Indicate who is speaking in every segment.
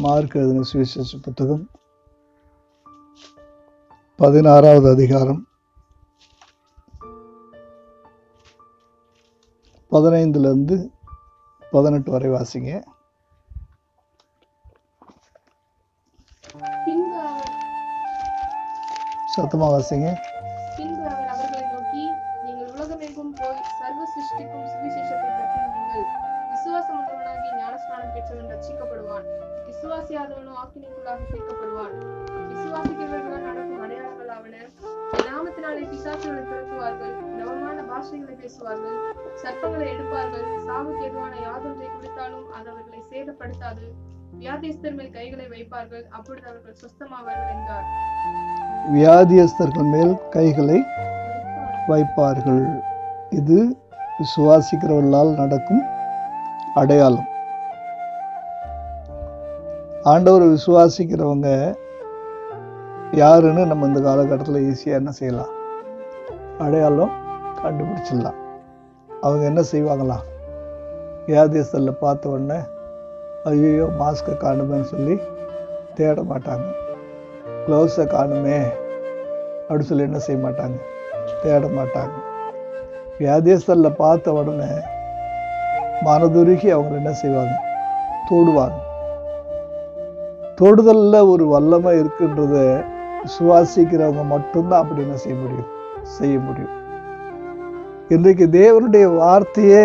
Speaker 1: Mark எழுதின சுவிசேஷ புத்தகம் 16வது அதிகாரம் 15 18 வரை வாசிங்க. சத்தமா வாசிங்க.
Speaker 2: பின்பு அவர் அவர்களை நோக்கி, நீங்கள் உலகமெங்கும் போய் சர்வ சிருஷ்டிக்கும் சுவிசேஷத்தை பிரசங்கியுங்கள். விசுவாசமுள்ளவனாகி ஞானஸ்நானம் பெற்றவன் ரட்சிக்கப்படுவான், விசுவாசியாதவனோ ஆக்கினைக்குள்ளாக தீர்க்கப்படுவான். விசுவாசிக்கிறவர்களால் நடக்கும் அடையாளங்கள் ஆவன: நாமத்தினாலே பிசாசுகளை துரத்துவார்கள், நவமான பாஷைகளை பேசுவார்கள், சர்ப்பங்களை எடுப்பார்கள், சாவுக்கு எதுவான யாதொன்றை குடித்தாலும் அது அவர்களை சேதப்படுத்தாது, வியாதிஸ்தர் மேல் கைகளை வைப்பார்கள், அப்பொழுது அவர்கள் சுஸ்தமாவார்கள் என்றார்.
Speaker 1: வியாதியஸ்தர்கள் மேல் கைகளை வைப்பார்கள். இது விசுவாசிக்கிறவர்களால் நடக்கும் அடையாளம். ஆண்டவர் விசுவாசிக்கிறவங்க யாருன்னு நம்ம இந்த காலகட்டத்தில் ஈஸியாக என்ன செய்யலாம்? அடையாளம் கண்டுபிடிச்சிடலாம். அவங்க என்ன செய்வாங்களாம்? வியாதியஸ்தரில் பார்த்த உடனே ஐயோ மாஸ்கை காணுமேன்னு சொல்லி தேட மாட்டாங்க. க்ளவுஸை காணுமே அப்படின்னு சொல்லி என்ன செய்ய மாட்டாங்க? தேட மாட்டாங்க. வியாதியஸ்தரில் பார்த்த உடனே மனதுருகி அவங்க என்ன செய்வாங்க? தொடுவாங்க. தொடுதலில் ஒரு வல்லமை இருக்குன்றத விசுவாசிக்கிறவங்க மட்டும்தான் அப்படி என்ன செய்ய முடியும். இன்றைக்கு தேவனுடைய வார்த்தையே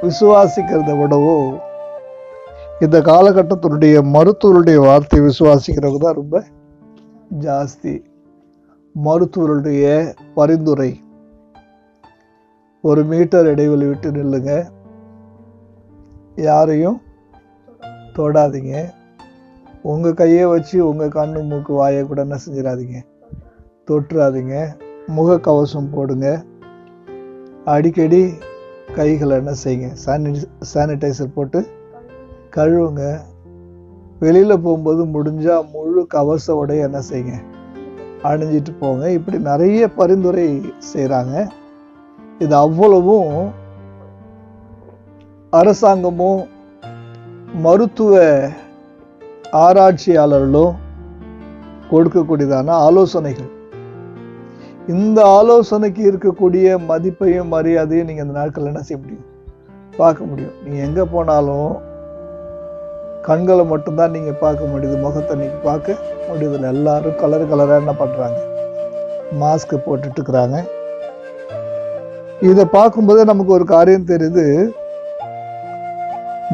Speaker 1: விசுவாசிக்கிறத விடவோ இந்த காலகட்டத்தினுடைய மருத்துவருடைய வார்த்தையை விசுவாசிக்கிறவங்க தான் ரொம்ப ஜாஸ்தி. மருத்துவருடைய பரிந்துரை, 1 மீட்டர் இடைவெளி விட்டு நில்லுங்க, யாரையும் தொடாதீங்க, உங்கள் கையை வச்சு உங்கள் கண்ணு மூக்கு வாயை கூட என்ன செஞ்சிடாதீங்க, தொட்டுறாதீங்க, முகக்கவசம் போடுங்க, அடிக்கடி கைகளை என்ன செய்யுங்க, சானிடைசர் போட்டு கழுவுங்க, வெளியில் போகும்போது முடிஞ்சால் முழு கவச உடைய என்ன செய்யுங்க, அணிஞ்சிட்டு போங்க. இப்படி நிறைய பரிந்துரை செய்கிறாங்க. இது அவ்வளவும் அரசாங்கமும் மருத்துவ ஆராய்ச்சியாளர்களும் கொடுக்கக்கூடியதான ஆலோசனைகள். இந்த ஆலோசனைக்கு இருக்கக்கூடிய மதிப்பையும் மரியாதையும் நீங்கள் இந்த நாட்கள் என்ன செய்ய முடியும்? பார்க்க முடியும். நீங்கள் எங்கே போனாலும் கண்களை மட்டும்தான் நீங்கள் பார்க்க முடியுது, முகத்தை நீங்கள் பார்க்க முடியுதில்லை. எல்லாரும் கலராக என்ன பண்ணுறாங்க? மாஸ்க் போட்டுட்டு இருக்கிறாங்க. இதை பார்க்கும்போதே நமக்கு ஒரு காரியம் தெரியுது.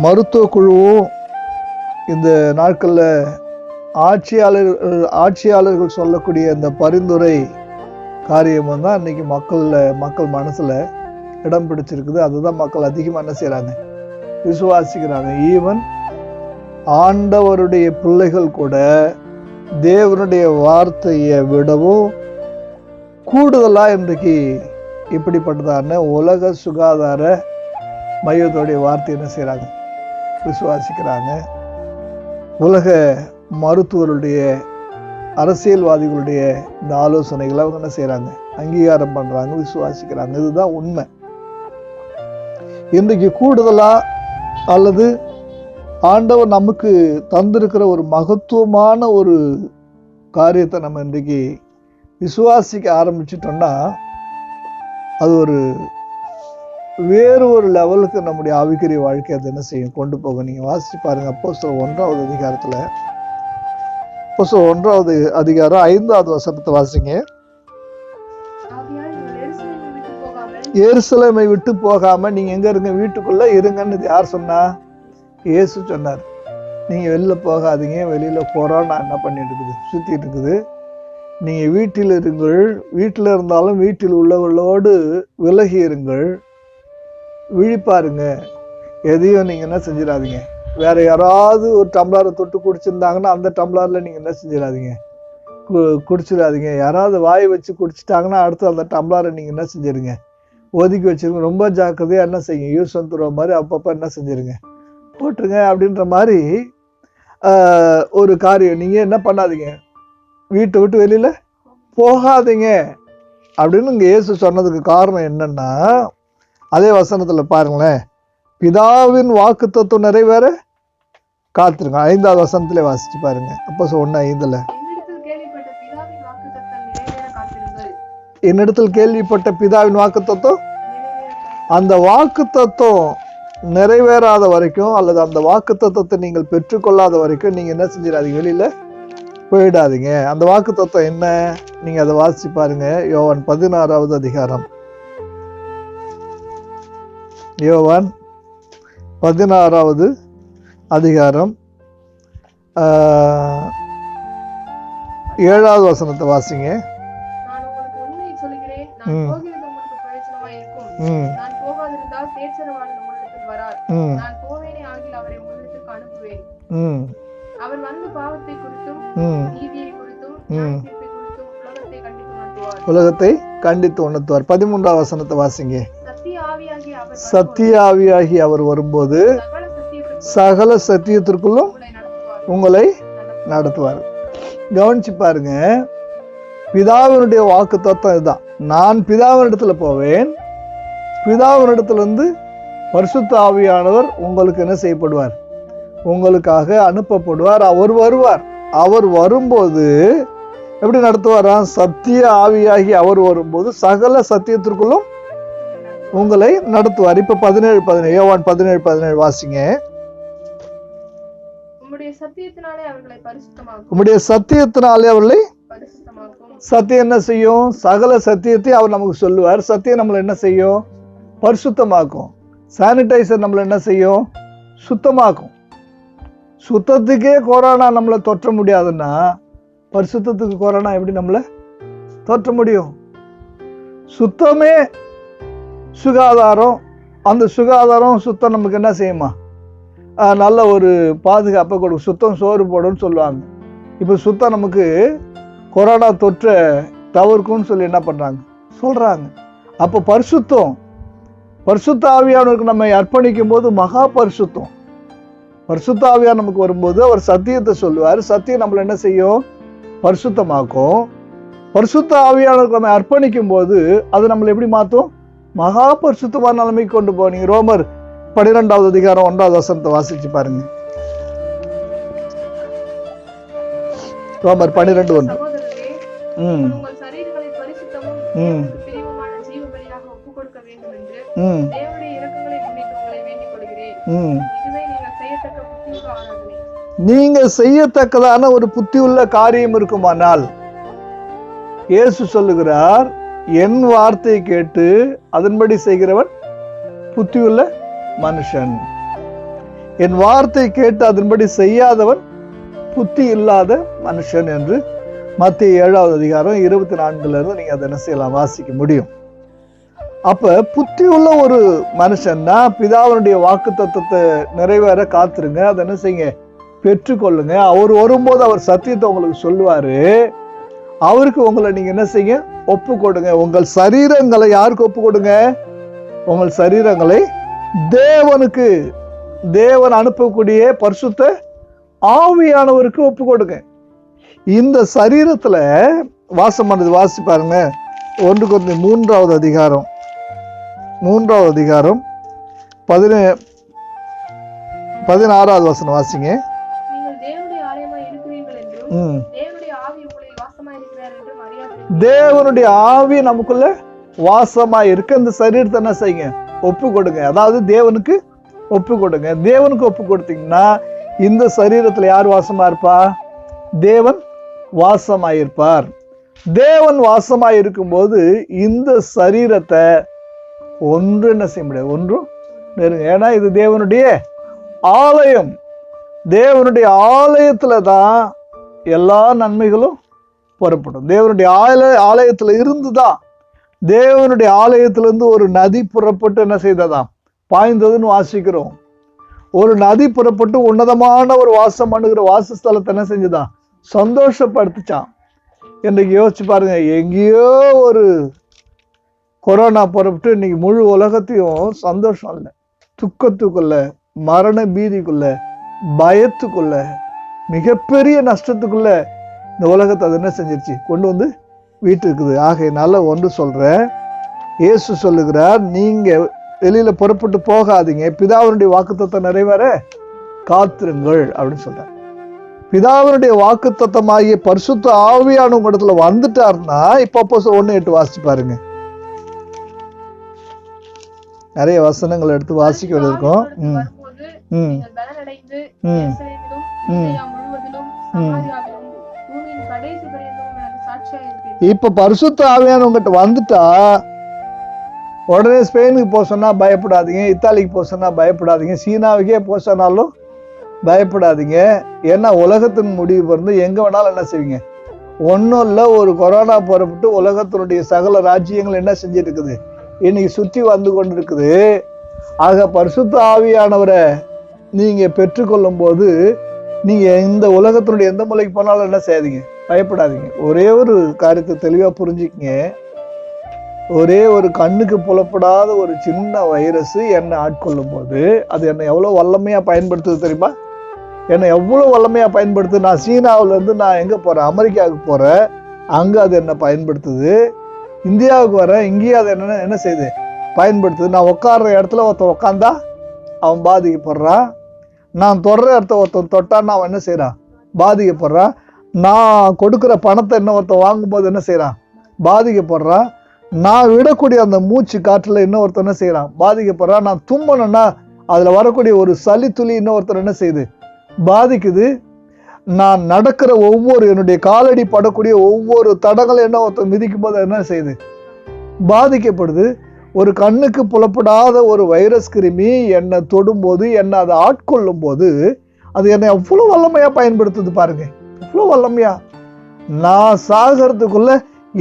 Speaker 1: மருத்துவ குழுவும் இந்த நாட்களில் ஆட்சியாளர்கள் சொல்லக்கூடிய இந்த பரிந்துரை காரியமும் தான் இன்னைக்கு மக்கள் மனசில் இடம் பிடிச்சிருக்குது. அதுதான் மக்கள் அதிகமாக என்ன செய்கிறாங்க? விசுவாசிக்கிறாங்க. ஈவன் ஆண்டவருடைய பிள்ளைகள் கூட தேவனுடைய வார்த்தையை விடவும் கூடுதலாக இன்றைக்கு இப்படிப்பட்டதான உலக சுகாதார மையத்தோடைய வார்த்தை என்ன செய்கிறாங்க? விசுவாசிக்கிறாங்க. உலக மருத்துவருடைய அரசியல்வாதிகளுடைய இந்த ஆலோசனைகளை அவங்க என்ன செய்கிறாங்க? அங்கீகாரம் பண்ணுறாங்க, விசுவாசிக்கிறாங்க. இதுதான் உண்மை. இன்றைக்கு கூடுதலாக அல்லது ஆண்டவர் நமக்கு தந்திருக்கிற ஒரு மகத்துவமான ஒரு காரியத்தை நம்ம இன்றைக்கு விசுவாசிக்க ஆரம்பிச்சிட்டோம்னா அது வேறு ஒரு லெவலுக்கு நம்முடைய ஆவிக்குரிய வாழ்க்கை அதை என்ன செய்யும்? கொண்டு போக. நீங்கள் வாசிச்சு பாருங்க. அப்போஸ்தலர் 1வது அதிகாரத்தில், அப்போஸ்தலர் 1வது அதிகாரம் 5வது வசனத்தை வாசிங்க. எருசலேமை விட்டு போகாம நீங்க எங்க இருங்க? வீட்டுக்குள்ள இருங்கன்னு யார் சொன்னா? இயேசு சொன்னார். நீங்க வெளில போகாதீங்க, வெளியில கொரோனா என்ன பண்ணிட்டு இருக்குது? சுத்திட்டு இருக்குது. நீங்க வீட்டில் இருங்கள், வீட்டில் இருந்தாலும் வீட்டில் உள்ளவர்களோடு விலகி இருங்கள், விழிப்பாருங்க, எதையும் நீங்க என்ன செஞ்சிடாதீங்க. வேற யாராவது ஒரு டம்ளரை தொட்டு குடிச்சிருந்தாங்கன்னா அந்த டம்ளர்ல நீங்க என்ன செஞ்சிடாதீங்க, குடிச்சிடாதீங்க. யாராவது வாய் வச்சு குடிச்சிட்டாங்கன்னா அடுத்து அந்த டம்ளரை நீங்க என்ன செஞ்சிருங்க, ஒதுக்கி வச்சிருங்க. ரொம்ப ஜாக்கிரதையா என்ன செய்யுங்க, யூஸ் வந்துடுற மாதிரி அப்பப்போ என்ன செஞ்சிருங்க, போட்டுருங்க. அப்படின்ற மாதிரி ஒரு காரியம். நீங்க என்ன பண்ணாதீங்க, வீட்டை விட்டு வெளியில போகாதீங்க அப்படின்னு இங்க இயேசு சொன்னதுக்கு காரணம் என்னன்னா, அதே வசனத்துல பாருங்களேன், பிதாவின் வாக்குத்தத்தம் நிறைவேற காத்திருங்க. 5வது வசனத்திலே வாசிச்சு பாருங்க. அப்போஸ்தலர் 1:5.
Speaker 2: என்னிடத்தில் கேள்விப்பட்ட பிதாவின் வாக்குத்தத்தம்
Speaker 1: அந்த வாக்குத்தத்தம் நிறைவேறாத வரைக்கும் அல்லது அந்த வாக்குத்தத்தத்தை நீங்கள் பெற்றுக்கொள்ளாத வரைக்கும் நீங்க என்ன செஞ்சிடாதீங்க, வெளியில போயிடாதீங்க. அந்த வாக்குத்தத்தம் என்ன, நீங்க அதை வாசிச்சு பாருங்க. யோவான் 16வது அதிகாரம். யோவான் 16வது அதிகாரம் 7வது வசனத்தை வாசிங்க.
Speaker 2: நான் உங்களுக்கு உண்மையை சொல்கிறேன், நான் போகிறது உங்களுக்கு பிரயோஜனமாயிருக்கும். நான் போகாதிருந்தால் தேற்றரவாளன் உங்களிடத்தில் வரார். நான் போவேனே ஆகில் அவரை உங்களிடத்துக்கு அனுப்புவேன். அவர் வந்து பாவத்தை குறித்தும் நீதியை குறித்தும் நியாயத்தீர்ப்பை குறித்தும்
Speaker 1: உலகத்தை கண்டித்து உணர்த்துவார். 13வது வசனத்தை வாசிங்க. சத்திய ஆவியாகி அவர் வரும்போது சகல சத்தியத்திற்குள்ளும் உங்களை நடத்துவார். கவனிச்சு பாருங்க, பிதாவினுடைய வாக்கு தத்துவம் இதுதான். நான் பிதாவினிடத்துல போவேன், பிதாவினிடத்துல இருந்து பரிசுத்த ஆவியானவர் உங்களுக்கு என்ன செய்யப்படுவார், உங்களுக்காக அனுப்பப்படுவார். அவர் வருவார். அவர் வரும்போது எப்படி நடத்துவாரா, சத்திய ஆவியாகி அவர் வரும்போது சகல சத்தியத்திற்குள்ளும் உங்களை நடத்துவார். இப்ப 17 யோவான் 17 வாசிங்க.
Speaker 2: உம்முடைய சத்தியத்தினாலே அவர்களை பரிசுத்தமாக்கும்.
Speaker 1: உம்முடைய சத்தியத்தினாலே அவர்களை சத்தியம் என்ன செய்யும், சகல சத்தியத்தை அவர் நமக்கு சொல்லுவார். சத்தியம் நம்மளை என்ன செய்யும், பரிசுத்தமாக்கும். சானிடைசர் நம்மளை என்ன செய்யும், சுத்தமாக்கும். சுத்தத்துக்கே கொரோனா நம்மளை தொற்ற முடியாதுன்னா பரிசுத்தத்துக்கு கொரோனா எப்படி நம்மளை தொற்ற முடியும்? சுத்தமே சுகாதாரம். அந்த சுகாதாரம் சுத்தம் நமக்கு என்ன செய்யுமா, நல்ல ஒரு பாதுகாப்பை கொடுக்கும். சுத்தம் சோறு போடுன்னு சொல்லுவாங்க. இப்போ சுத்தம் நமக்கு கொரோனா தொற்றை தவிர்க்கும்னு சொல்லி என்ன பண்ணுறாங்க, சொல்கிறாங்க. அப்போ பரிசுத்த ஆவியானவருக்கு நம்ம அர்ப்பணிக்கும் போது மகா பரிசுத்தம். பரிசுத்த ஆவியார் நமக்கு வரும்போது அவர் சத்தியத்தை சொல்லுவார். சத்தியம் நம்மளை என்ன செய்யும், பரிசுத்தமாக்கும். பரிசுத்த ஆவியானவருக்கு நம்ம அர்ப்பணிக்கும் போது அது நம்மளை எப்படி மாற்றும், மகா பரிசுத்தமான நிலைமைக்கு கொண்டு போனீங்க. ரோமர் 12வது அதிகாரம் 1வது வசனத்தை வாசிச்சு பாருங்க. ரோமர் 12:1. நீங்க செய்யத்தக்கதான ஒரு புத்தி உள்ள காரியம் இருக்குமானால், இயேசு சொல்லுகிறார், என் வார்த்தையை கேட்டு அதன்படி செய்கிறவன் புத்தியுள்ள மனுஷன். என் வார்த்தை கேட்டு அதன்படி செய்யாதவன் புத்தி இல்லாத மனுஷன் என்று மத்திய 7வது அதிகாரம் 24 நீங்க அதை என்ன செய்யலாம், வாசிக்க முடியும். அப்ப புத்தி உள்ள ஒரு மனுஷன்னா பிதாவினுடைய வாக்கு தத்துவத்தை நிறைவேற காத்துருங்க. அதை என்ன செய்யுங்க, பெற்றுக்கொள்ளுங்க. அவர் வரும்போது அவர் சத்தியத்தை உங்களுக்கு சொல்லுவாரு. அவருக்கு உங்களை நீங்க என்ன செய்யுங்க, ஒப்பு கொடுங்க. உங்கள் சரீரங்களை யாருக்கு ஒப்பு கொடுங்க, உங்கள் சரீரங்களை தேவனுக்கு, தேவன் அனுப்பக்கூடிய பரிசுத்த ஆவியானவருக்கு ஒப்பு கொடுங்க. இந்த சரீரத்துல வாசம் பண்ணது வாசி பாருங்க. 1 கொரிந்தியர் 3வது அதிகாரம் 16வது வசனம் வாசிங்க. தேவனுடைய ஆவி நமக்குள்ள வாசமா இருக்க இந்த சரீரத்தை என்ன செய்யுங்க, ஒப்பு கொடுங்க. அதாவது தேவனுக்கு ஒப்பு கொடுங்க. தேவனுக்கு ஒப்பு கொடுத்தீங்கன்னா இந்த சரீரத்துல யார் வாசமா இருப்பா, தேவன் வாசமாயிருப்பார். தேவன் வாசமாயிருக்கும் போது இந்த சரீரத்தை ஒன்று என்ன செய்ய முடியாது, ஒன்றும் நெருங்க. ஏன்னா இது தேவனுடைய ஆலயம். தேவனுடைய ஆலயத்துல தான் எல்லா நன்மைகளும் புறப்படும். தேவனுடைய ஆலயத்துல இருந்துதான், தேவனுடைய ஆலயத்திலிருந்து ஒரு நதி புறப்பட்டு என்ன செய்ததாம், பாய்ந்ததுன்னு வாசிக்கிறோம். ஒரு நதி புறப்பட்டு உன்னதமான ஒரு வாசம் பண்ணுகிற வாசஸ்தலத்தை என்ன செஞ்சுதான், சந்தோஷப்படுத்துச்சான். இன்றைக்கு யோசிச்சு பாருங்க, எங்கேயோ ஒரு கொரோனா புறப்பட்டு இன்னைக்கு முழு உலகத்தையும் சந்தோஷம் இல்லை, துக்கத்துக்குள்ள, மரண பீதிக்குள்ள, பயத்துக்குள்ள, மிகப்பெரிய நஷ்டத்துக்குள்ள இந்த உலகத்தை அது என்ன செஞ்சிருச்சு, கொண்டு வந்து வீட்டு இருக்குது. ஆகையினால ஒன்று சொல்றேன், இயேசு சொல்லுகிறார், நீங்க வெளியில புறப்பட்டு போகாதீங்க, பிதாவினுடைய வாக்குத்தத்தம் நிறைவேற காத்திருங்கள் அப்படின்னு சொல்றார். பிதாவினுடைய வாக்குத்தத்தமாகிய பரிசுத்த ஆவியான உங்க இடத்துல வந்துட்டாருன்னா, இப்ப அப்போஸ்தலர் 1:8 வாசிச்சு பாருங்க. நிறைய வசனங்கள் எடுத்து வாசிக்க வேண்டியிருக்கும்.
Speaker 2: நீங்கள் பலனடைந்து எருசலேமிலும் யூதேயா முழுவதிலும் சமாரியாவிலும் பூமியின் கடைசி பரியந்தமும் எனக்கு சாட்சியாக இருப்பீர்கள்.
Speaker 1: இப்ப பரிசுத்த ஆவியான உங்ககிட்ட வந்துட்டா உடனே ஸ்பெயினுக்கு போக சொன்னா பயப்படாதீங்க, இத்தாலிக்கு போக சொன்னா பயப்படாதீங்க, சீனாவுக்கே போக சொன்னாலும் பயப்படாதீங்க. ஏன்னா உலகத்தின் முடிவு பிறந்து எங்க வேணாலும் என்ன செய்வீங்க, ஒன்றும் இல்லை, ஒரு கொரோனா புறப்பட்டு உலகத்தினுடைய சகல ராஜ்யங்கள் என்ன செஞ்சுட்டு இருக்குது, இன்னைக்கு சுற்றி வந்து கொண்டு இருக்குது. ஆக பரிசுத்த ஆவியானவரை நீங்க பெற்றுக்கொள்ளும் போது நீங்க இந்த உலகத்தினுடைய எந்த மூலைக்கு போனாலும் என்ன செய்யாதீங்க, பயப்படாதீங்க. ஒரே ஒரு காரியத்தை தெளிவா புரிஞ்சுக்கங்க. ஒரே ஒரு கண்ணுக்கு புலப்படாத ஒரு சின்ன வைரஸ் என்னை ஆட்கொள்ளும் போது அது என்னை எவ்வளோ வல்லமையா பயன்படுத்துது தெரியுமா? என்னை எவ்வளோ வல்லமையா பயன்படுத்து. நான் சீனாவிலேருந்து நான் எங்கே போகிறேன், அமெரிக்காவுக்கு போகிறேன், அங்கே அது என்னை பயன்படுத்துது. இந்தியாவுக்கு வரேன், இங்கேயும் அது என்ன செய்யுது, பயன்படுத்துது. நான் உட்கார்ற இடத்துல ஒருத்தன் உட்காந்தா அவன் பாதிக்கப்படுறான். நான் தொடுற இடத்த ஒருத்தன் தொட்டான்னு அவன் என்ன செய்கிறான், பாதிக்கப்படுறான். நான் கொடுக்குற பணத்தை என்ன ஒருத்தன் வாங்கும்போது என்ன செய்கிறான், பாதிக்கப்படுறான். நான் விடக்கூடிய அந்த மூச்சு காற்றுல இன்னொருத்தர் என்ன செய்யறான், பாதிக்கப்படுறான். நான் தும்மணும்னா அதுல வரக்கூடிய ஒரு சளி துளி இன்னொருத்தர் என்ன செய்யுது, பாதிக்குது. நான் நடக்கிற ஒவ்வொரு என்னுடைய காலடி படக்கூடிய ஒவ்வொரு தடங்களை என்ன ஒருத்தர் மிதிக்கும் போது என்ன செய்யுது, பாதிக்கப்படுது. ஒரு கண்ணுக்கு புலப்படாத ஒரு வைரஸ் கிருமி என்னை தொடும்போது, என்னை அதை ஆட்கொள்ளும் போது அது என்னை அவ்வளோ வல்லமையா பயன்படுத்துது பாருங்க, அவ்வளோ வல்லமையா. நான் சாகிறதுக்குள்ள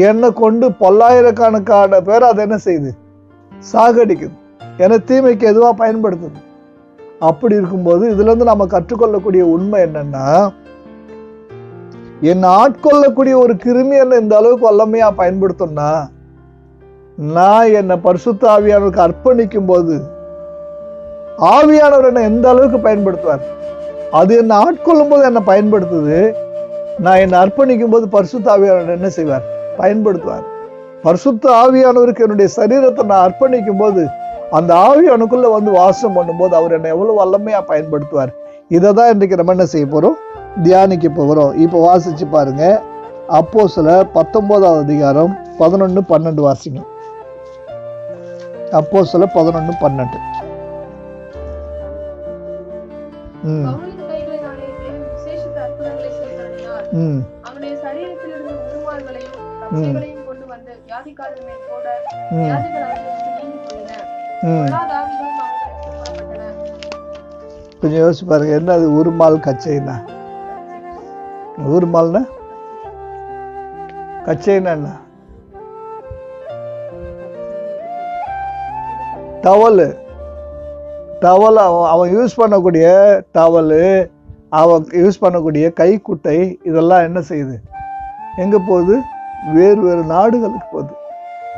Speaker 1: என்னை கொண்டு பல்லாயிரக்கணக்கான பேர் அதை என்ன செய்யுது, சாகடிக்குது, என்னை தீமைக்கு எதுவா பயன்படுத்துது. அப்படி இருக்கும்போது இதுல இருந்து நம்ம கற்றுக்கொள்ளக்கூடிய உண்மை என்னன்னா, என்னை ஆட்கொள்ளக்கூடிய ஒரு கிருமி என்னை இந்த அளவுக்கு வல்லமையா பயன்படுத்தணும்னா, நான் என்னை பரிசுத்த ஆவியானவருக்கு அர்ப்பணிக்கும் போது ஆவியானவர் என்னை எந்த அளவுக்கு பயன்படுத்துவார், அது என்னை ஆட்கொள்ளும் போது என்னை பயன்படுத்துது. நான் என்னை அர்ப்பணிக்கும் போது பரிசுத்த ஆவியானவர் என்ன செய்வார், பயன்படுத்துவார். பரிசுத்த ஆவியானவருக்கு என்னுடைய சரீரத்தை நான் அர்ப்பணிக்கும் போது அந்த ஆவியானுக்குள்ள வந்து வாசம் பண்ணும்போது அவர் என்னை எவ்வளவு வல்லமையா பயன்படுத்துவார். இதை தான் இன்றைக்கு நம்ம என்ன செய்ய போறோம், தியானிக்க போகிறோம். இப்போ வாசிச்சு பாருங்க, அப்போஸ்தலர் 19வது அதிகாரம் 11-12 வாசிங்க. அப்போஸ்தலர் 11-12.
Speaker 2: கொண்டு வந்து வியாதிக்காரர் மேல் போட வியாதிகள் அவர்களுக்கு நீங்கி போயின.
Speaker 1: கொஞ்சம் யோசிச்சு பாருங்க, என்ன அது உருமால் கச்சைனா? உருமால்னா கச்சைனா என்ன? டவலு. டவல் அவன் யூஸ் பண்ணக்கூடிய டவலு, அவன் யூஸ் பண்ணக்கூடிய கைக்குட்டை, இதெல்லாம் என்ன செய்யுது, எங்க போகுது, வேறு வேறு நாடுகளுக்கு போகுது.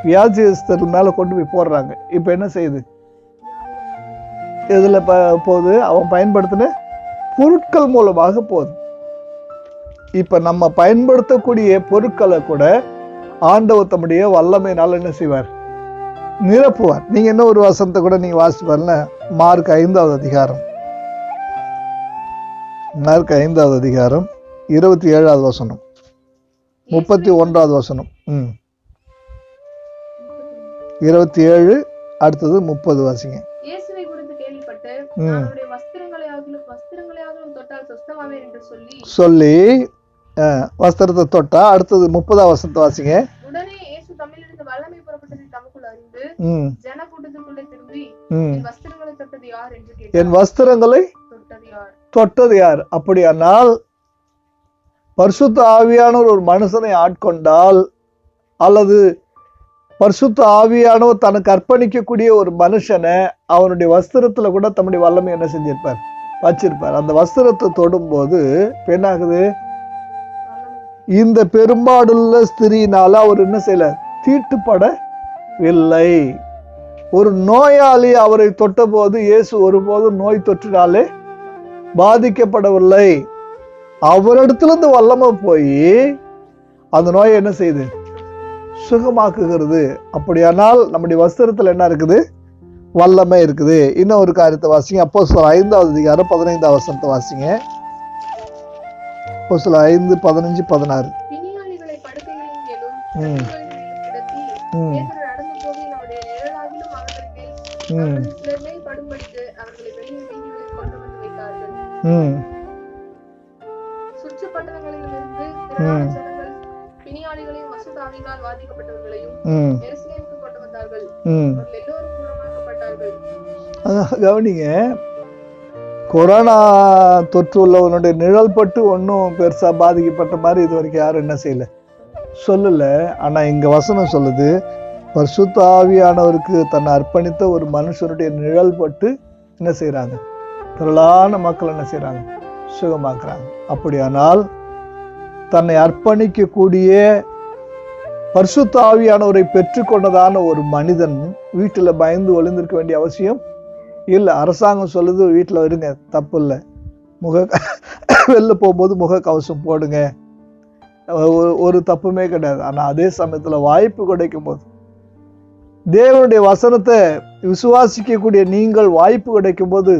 Speaker 1: வியாதிஸ்தர் மேல கொண்டு போய் போடுறாங்க. இப்ப என்ன செய்யுது, இதுல போகுது, அவன் பயன்படுத்தின பொருட்கள் மூலமாக போகுது. இப்ப நம்ம பயன்படுத்தக்கூடிய பொருட்களை கூட ஆண்டவர் தம்முடைய வல்லமையினால என்ன செய்வார், நிரப்புவார். நீங்க என்ன ஒரு வசனத்தை கூட நீங்க வாசிச்சு பாருங்க, மார்க் 5வது அதிகாரம், மார்க் 5வது அதிகாரம் 27வது வசனம், 31வது வசனம், 27 அடுத்தது 30 வாசிங்க.
Speaker 2: இயேசுவை குறித்து கேள்விப்பட்டு அவருடைய வஸ்திரங்களையாகிலும் தொட்டால் சுத்தமாவேன் என்று சொல்லி
Speaker 1: வஸ்திரத்தை தொட்டா அடுத்தது 30வது வசனத்தை வாசிங்க.
Speaker 2: உடனே இயேசு தம்மிலிருந்து வல்லமை புறப்பட்டதை தமக்குள் அறிந்து ஜன கூட்டத்துக்குள்ளே திரும்பி என் வஸ்திரங்களை தொட்டது யார் என்று கேட்டார்.
Speaker 1: என் வஸ்திரங்களை தொட்டது யார்? அப்படியானால் பரிசுத்த ஆவியானவர் ஒரு மனுஷனை ஆட்கொண்டால், அல்லது பரிசுத்த ஆவியானவர் தனக்கு அர்ப்பணிக்கக்கூடிய ஒரு மனுஷனை அவனுடைய வஸ்திரத்துல கூட தம்முடைய வல்லமை என்ன செஞ்சிருப்பார், வச்சிருப்பார். அந்த வஸ்திரத்தை தொடும்போது என்னாகுது, இந்த பெரும்பாடுள்ள ஸ்திரீனால அவர் என்ன செய்யல, தீட்டுப்படவில்லை. ஒரு நோயாளி அவரை தொட்ட போது இயேசு ஒருபோதும் நோய் தொற்றினாலே பாதிக்கப்படவில்லை. அவரிடத்துல இருந்து வல்லமை போய் அந்த நோயை என்ன செய்யுது, சுகமாக்குகிறது. அப்படியானால் நம்முடைய வஸ்திரத்துல என்ன இருக்குது, வல்லமை இருக்குது. இன்னும் ஒரு காரியத்தை வாசிங்க. அப்போஸ்தலர் 5வது அதிகாரம் 15வது வசனத்தை வாசிங்க. அப்போஸ்தலர் 5, 15, 16.
Speaker 2: பிணியாளிகளை படுக்கைகளின் மேலும் கட்டில்களின் மேலும் கிடத்தி, பேதுரு நடந்து போய் நம்முடைய நிழலாகிலும் அவர்கள் சிலர் மேல் படும்படிக்கு அவர்களை வெளியே வீதிகளில் கொண்டு வந்து வைத்தார்கள். சுற்று பட்டணங்களிலிருந்து திரளான ஜனங்கள் பிணியாளிகளையும் அசுத்தாவியினால் வாதிக்கப்பட்டவர்களையும் எருசலேமுக்கு கொண்டு வந்தார்கள். அவர்கள் எல்லோரும் குணமாக்கப்பட்டார்கள்.
Speaker 1: கவனிங்க, கொரோனா தொற்று உள்ளவனுடைய நிழல் பட்டு ஒன்றும் பெருசா பாதிக்கப்பட்ட மாதிரி இது வரைக்கும் யாரும் என்ன செய்யல, சொல்லல. ஆனா இங்க வசனம் சொல்லுது, பரிசுத்த ஆவியானவருக்கு தன்னை அர்ப்பணித்த ஒரு மனுஷனுடைய நிழல் பட்டு என்ன செய்யறாங்க, திரளான மக்கள் என்ன செய்யறாங்க, சுகமாக்குறாங்க. அப்படியானால் தன்னை அர்ப்பணிக்கக்கூடிய பரிசுத்த ஆவியானவரை பெற்றுக்கொண்டதான ஒரு மனிதன் வீட்டுல பயந்து ஒளிந்திருக்க வேண்டிய அவசியம் இல்லை. அரசாங்கம் சொல்லுது வீட்டில் இருங்க, தப்பு இல்லை, வெளில போகும்போது முக கவசம் போடுங்க, ஒரு தப்புமே கிடையாது. ஆனால் அதே சமயத்தில் வாய்ப்பு கிடைக்கும் போது தேவனுடைய வசனத்தை விசுவாசிக்கக்கூடிய நீங்கள் வாய்ப்பு கிடைக்கும் போது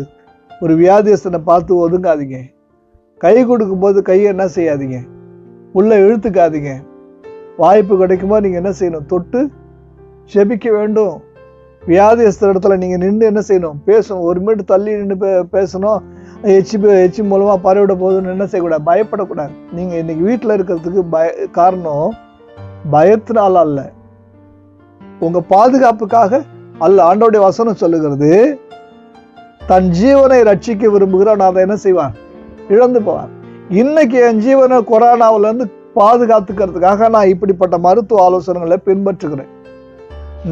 Speaker 1: ஒரு வியாதியஸ்தனை பார்த்து ஒதுங்காதீங்க. கை கொடுக்கும்போது கையை என்ன செய்யாதீங்க, உள்ள இழுத்துக்காதீங்க. வாய்ப்பு கிடைக்கும்போது நீங்கள் என்ன செய்யணும், தொட்டு செபிக்க வேண்டும். வியாதியஸ்தர் இடத்துல நீங்கள் நின்று என்ன செய்யணும், பேசணும். ஒரு மீட்டர் தள்ளி நின்று பேசணும். எச்சி மூலமாக பரவிட போகுதுன்னு என்ன செய்யக்கூடாது, பயப்படக்கூடாது. நீங்கள் இன்னைக்கு வீட்டில் இருக்கிறதுக்கு காரணம் பயத்தினால அல்ல, உங்கள் பாதுகாப்புக்காக அல்ல. ஆண்டவருடைய வசனம் சொல்லுகிறது, தன் ஜீவனை ரட்சிக்க விரும்புகிறான், அதை என்ன செய்வான், இழந்து போவான். இன்னைக்கு என் ஜீவனை கொரோனாவிலேருந்து பாதுகாத்துக்கிறதுக்காக நான் இப்படிப்பட்ட மருத்துவ ஆலோசனைகளை பின்பற்றுகிறேன்.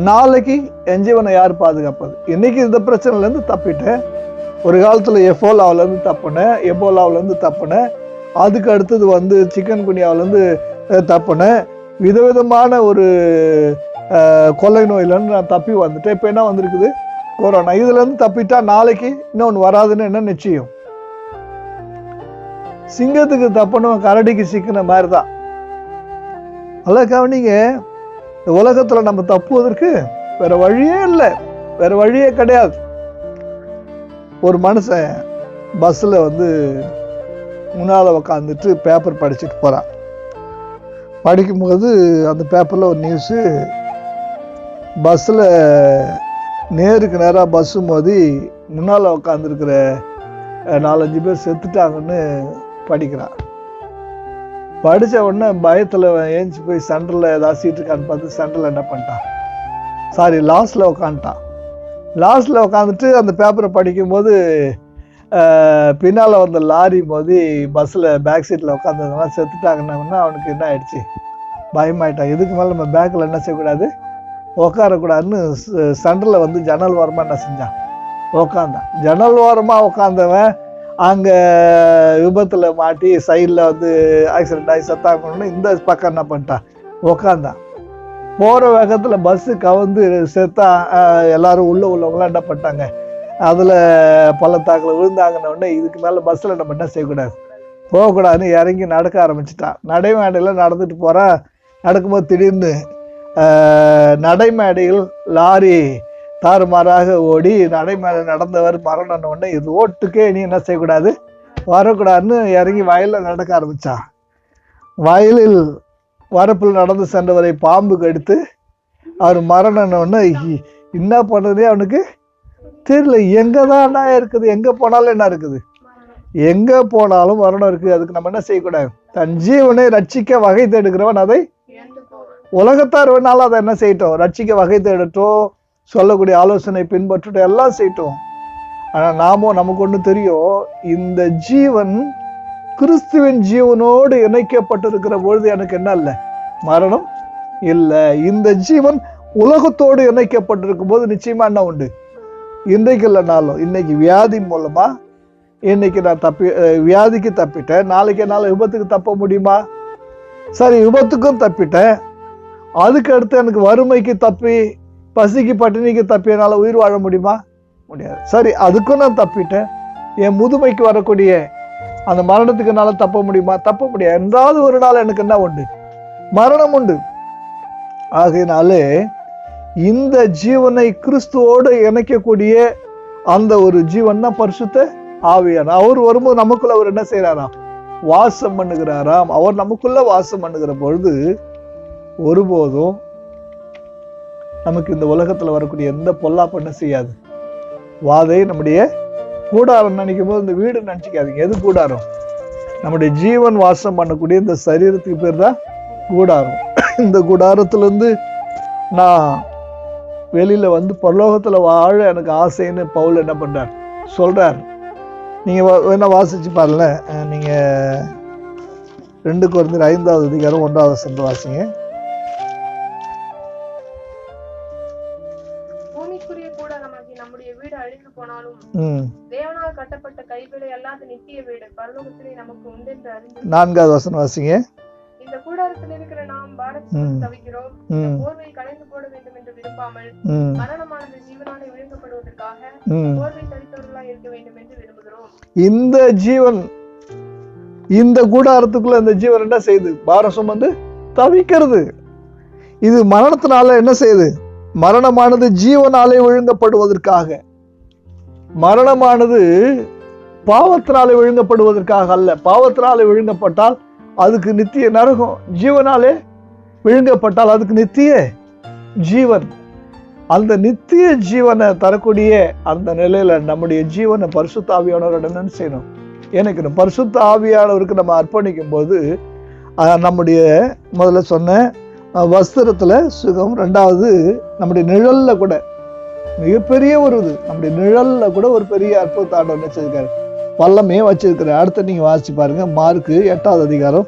Speaker 1: நாளைக்கு என் ஜீவனை யார் பாதுகாப்பது? இன்னைக்கு இந்த பிரச்சனைலேருந்து தப்பிட்டேன். ஒரு காலத்தில் எபோலாவிலேருந்து தப்பினேன். அதுக்கு அடுத்தது சிக்கன் குனியாவிலேருந்து தப்பினேன். விதவிதமான ஒரு கொள்ளை நோயிலேருந்து நான் தப்பி வந்துட்டேன். இப்போ என்ன வந்திருக்குது, கொரோனா. இதுலேருந்து தப்பிட்டா நாளைக்கு இன்னொன்று வராதுன்னு என்ன நிச்சயம்? சிங்கத்துக்கு தப்பணும் கரடிக்கு சிக்கின மாதிரி தான். அல்ல கவனிங்க, உலகத்துல நம்ம தப்புவதற்கு வேற வழியே இல்லை, வேற வழியே கிடையாது. ஒரு மனுஷன் பஸ்ல முன்னால உக்காந்துட்டு பேப்பர் படிச்சுட்டு போறான். படிக்கும்போது அந்த பேப்பர்ல ஒரு நியூஸு, பஸ்ல நேருக்கு நேராக பஸ்ஸு மோதி முன்னால் உக்காந்துருக்கிற 4-5 பேர் செத்துட்டாங்கன்னு படிக்கிறான். படித்த உடனே பயத்தில் ஏஞ்சி போய் சென்டரில் ஏதாவது சீட் இருக்கான்னு பார்த்து சென்டரில் என்ன பண்ணிட்டான், லாஸ்டில் உக்காந்துட்டான். லாஸ்டில் உக்காந்துட்டு அந்த பேப்பரை படிக்கும்போது பின்னால் வந்த லாரி மோதி பஸ்ஸில் பேக் சீட்டில் உட்காந்துருந்தவங்க செத்துட்டாங்கன்னா அவனுக்கு என்ன ஆயிடுச்சு, பயமாயிட்டான். இதுக்கு மேலே நம்ம பேக்கில் என்ன செய்யக்கூடாது, உட்காரக்கூடாதுன்னு சென்டரில் ஜன்னல் ஓரமாக என்ன செஞ்சான், உக்காந்தான். ஜன்னல் ஓரமாக உட்காந்தவன் அங்கே விபத்தில் மாட்டி சைடில் ஆக்சிடென்ட் ஆகி செத்தாங்கன்னு இந்த பக்கம் என்ன பண்ணிட்டான், உக்காந்தான். போகிற வேகத்தில் பஸ்ஸு கவுந்து செத்தா எல்லாரும் உள்ளவங்களாம் என்ன பண்ணிட்டாங்க, அதில் பள்ளத்தாக்கில் விழுந்தாங்கன்னொடனே இதுக்கு மேலே பஸ்ஸில் நம்ம என்ன செய்யக்கூடாது, போகக்கூடாதுன்னு இறங்கி நடக்க ஆரம்பிச்சிட்டான். நடைமேடையில் நடந்துட்டு போகிறான். நடக்கும்போது திடீர்னு நடைமேடையில் லாரி தாறுமாறாக ஓடி நடைமேடை நடந்தவர் மரணம் உடனே இது ரோட்டுக்கே நீ என்ன செய்யக்கூடாது, வரக்கூடாதுன்னு இறங்கி வயலில் நடக்க ஆரம்பித்தான். வயலில் வரப்பில் நடந்து சென்றவரை பாம்பு கடித்து அவர் மரணம் உடனே என்ன பண்ணுறதே அவனுக்கு தெரியல. எங்கே தான் இருக்குது, எங்கே போனாலும் என்ன இருக்குது, எங்கே போனாலும் மரணம் இருக்குது. அதுக்கு நம்ம என்ன செய்யக்கூடாது, தன் ஜீவனை ரட்சிக்க வகை தேடுகிறவன் அதை உலகத்தார் வேணாலும் அதை என்ன செய்யட்டும், ரட்சிக்க வகை தேடட்டும், சொல்லக்கூடிய ஆலோசனை பின்பற்றட்டும், எல்லாம் செய்யட்டும். ஆனால் நமக்கு ஒன்று தெரியும், இந்த ஜீவன் கிறிஸ்துவின் ஜீவனோடு இணைக்கப்பட்டிருக்கிற பொழுது எனக்கு என்ன இல்லை, மரணம் இல்லை. இந்த ஜீவன் உலகத்தோடு இணைக்கப்பட்டிருக்கும் போது நிச்சயமா என்ன உண்டு, இன்றைக்கு இல்லைனாலும் இன்னைக்கு வியாதி மூலமா இன்னைக்கு நான் வியாதிக்கு தப்பிட்டேன், நாளைக்கு என்னால் விபத்துக்கு தப்ப முடியுமா? சரி, விபத்துக்கும் தப்பிட்டேன், அதுக்கு அடுத்து எனக்கு வறுமைக்கு தப்பி பசிக்கு பட்டினிக்கு தப்பி என்னால் உயிர் வாழ முடியுமா? முடியாது. சரி, அதுக்கும் நான் தப்பிட்டேன், என் முதுமைக்கு வரக்கூடிய அந்த மரணத்துக்கு என்னால் தப்ப முடியுமா? தப்ப முடியாது. என்றாவது ஒரு நாள் எனக்கு என்ன உண்டு, மரணம் உண்டு. ஆகையினாலே இந்த ஜீவனை கிறிஸ்துவோடு இணைக்கக்கூடிய அந்த ஒரு ஜீவன் தான் பரிசுத்த ஆவியான. அவர் வரும்போது நமக்குள்ள அவர் என்ன செய்யறாராம்? வாசம் பண்ணுகிறாராம். அவர் நமக்குள்ள வாசம் பண்ணுகிற பொழுது ஒருபோதும் நமக்கு இந்த உலகத்துல வரக்கூடிய எந்த பொல்லாப்பு என்ன செய்யாது. வாதை நம்முடைய கூடாரம் நினைக்கும் போது இந்த வீடு நினைச்சிக்காதீங்க. எது கூடாரம்? நம்முடைய ஜீவன் வாசம் பண்ணக்கூடிய இந்த சரீரத்துக்கு பேர் தான் கூடாரம். இந்த கூடாரத்துல இருந்து நான் வெளியில வந்து பரலோகத்துல வாழ எனக்கு ஆசைன்னு பவுல் என்ன பண்றார் சொல்றார். நீங்க வேணா வாசிச்சு பாருங்க. நீங்க 2 கொரிந்தியர் 5வது அதிகாரம் 1வது வசனம் வாசிங்க.
Speaker 2: பூமிக்குரிய கூடாரமாகி நம்முடைய வீடு அழிந்து போனாலும் தேவனால் கட்டப்பட்ட கைவேலை அல்லாத நித்திய வீடு பரலோகத்திலே நமக்கு உண்டு என்று அறிந்து
Speaker 1: 4வது வசனம் வாசிங்க.
Speaker 2: இந்த கூடாரத்தில் இருக்கிற நாம் பாரத்தை தவிக்கிறோம். போர்வை களைந்து போட வேண்டும் என்று விரும்பாமல் மரணமானது ஜீவனாலே விழுங்கப்படுவதற்காக போர்வை தரித்தவர்களாய் இருக்க வேண்டும் என்று விரும்புகிறோம்.
Speaker 1: இந்த ஜீவன் இந்த கூடாரத்துக்குள்ள இந்த ஜீவன் என்ன செய்யுது? பாரம் சுமந்து தவிக்கிறது. இது மரணத்தினால என்ன செய்யுது? மரணமானது ஜீவனாலே விழுங்கப்படுவதற்காக. மரணமானது பாவத்தினாலே விழுங்கப்படுவதற்காக அல்ல. பாவத்தினாலே விழுங்கப்பட்டால் அதுக்கு நித்திய நரகம். ஜீவனாலே விழுங்கப்பட்டால் அதுக்கு நித்திய ஜீவன். அந்த நித்திய ஜீவனை தரக்கூடிய அந்த நிலையில நம்முடைய ஜீவனை பரிசுத்த ஆவியானவரோட என்ன செய்யணும்? இணைக்கணும். பரிசுத்த ஆவியானவருக்கு நம்ம அர்ப்பணிக்கும் போது நம்முடைய முதல்ல சொன்ன வஸ்திரத்துல சுகம், 2வது நம்முடைய நிழல்ல கூட மிகப்பெரிய ஒரு இது, நம்முடைய நிழல்ல கூட ஒரு பெரிய அற்புத ஆண்டவர் வச்சிருக்காரு, வல்லமையே வச்சிருக்கிறார். அடுத்து நீங்க வாசிச்சு பாருங்க. மார்க்கு 8வது அதிகாரம்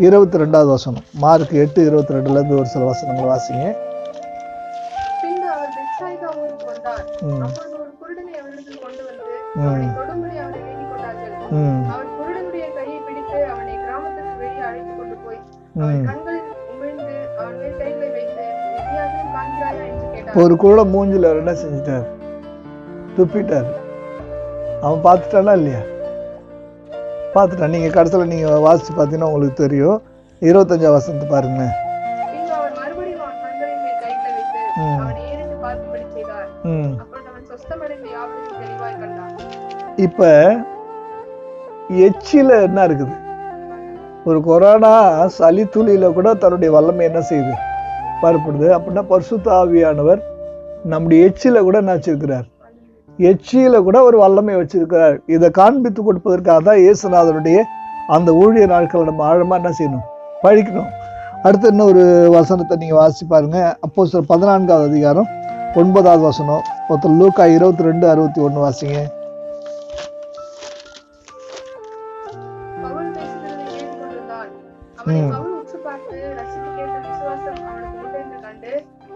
Speaker 1: 22வது வசனம். மார்க் 8:22 இருந்து ஒரு சில வசனங்கள் வாசிங்க.
Speaker 2: பின்பு அவர் பெத்சாய்தா ஊருக்கு வந்தார். அப்பொழுது ஒரு குருடனை அவரிடத்தில் கொண்டு வந்து அவனை தொடும்படி அவரை வேண்டிக் கொண்டார்கள். அவர் குருடனுடைய கையை பிடித்து அவனை கிராமத்திற்கு வெளியே அழைத்து கொண்டு போய் அவன் கண்களில் உமிழ்ந்து அவன் மேல் கைகளை வைத்து வித்தியாசம் காண்கிறாயா என்று கேட்டார். ஒரு
Speaker 1: குருடன் மூஞ்சில அவர் என்ன செஞ்சிட்டார்? துப்பிட்டார். அவன் பார்த்துட்டானா இல்லையா? பார்த்துட்டான். நீங்க கடைசியில் நீங்க வாசிச்சு பார்த்தீங்கன்னா உங்களுக்கு தெரியும். 25வது வசனத்தை பாருங்க.
Speaker 2: அவர் மறுபடியும் அவன் கண்களின் மேல் கைகளை வைத்து அவனை ஏறிட்டு பார்க்கும்படி செய்தார். அப்பொழுது அவன் சொஸ்தமடைந்து யாவரையும் தெளிவாய் கண்டான்.
Speaker 1: இப்ப எச்சில என்ன இருக்குது? ஒரு கொரோனா சளி துளியில கூட தன்னுடைய வல்லமை என்ன செய்யுது? பரப்படுது. அப்படின்னா பரிசுத்த ஆவியானவர் நம்முடைய எச்சில கூட என்ன வச்சிருக்கிறார்? எச்சியில கூட ஒரு வல்லமை வச்சிருக்கிறார். இதை காண்பித்து கொடுப்பதற்காக தான் இயேசுநாதனுடைய அந்த ஊழிய நாட்களை நம்ம ஆழமா என்ன செய்யணும்? பழிக்கணும். அடுத்து இன்னொரு வசனத்தை நீங்க வாசிச்சு பாருங்க. அப்போஸ்தலர் 14வது அதிகாரம் 9வது வசனம். லூக்கா 22:61 வாசிங்க.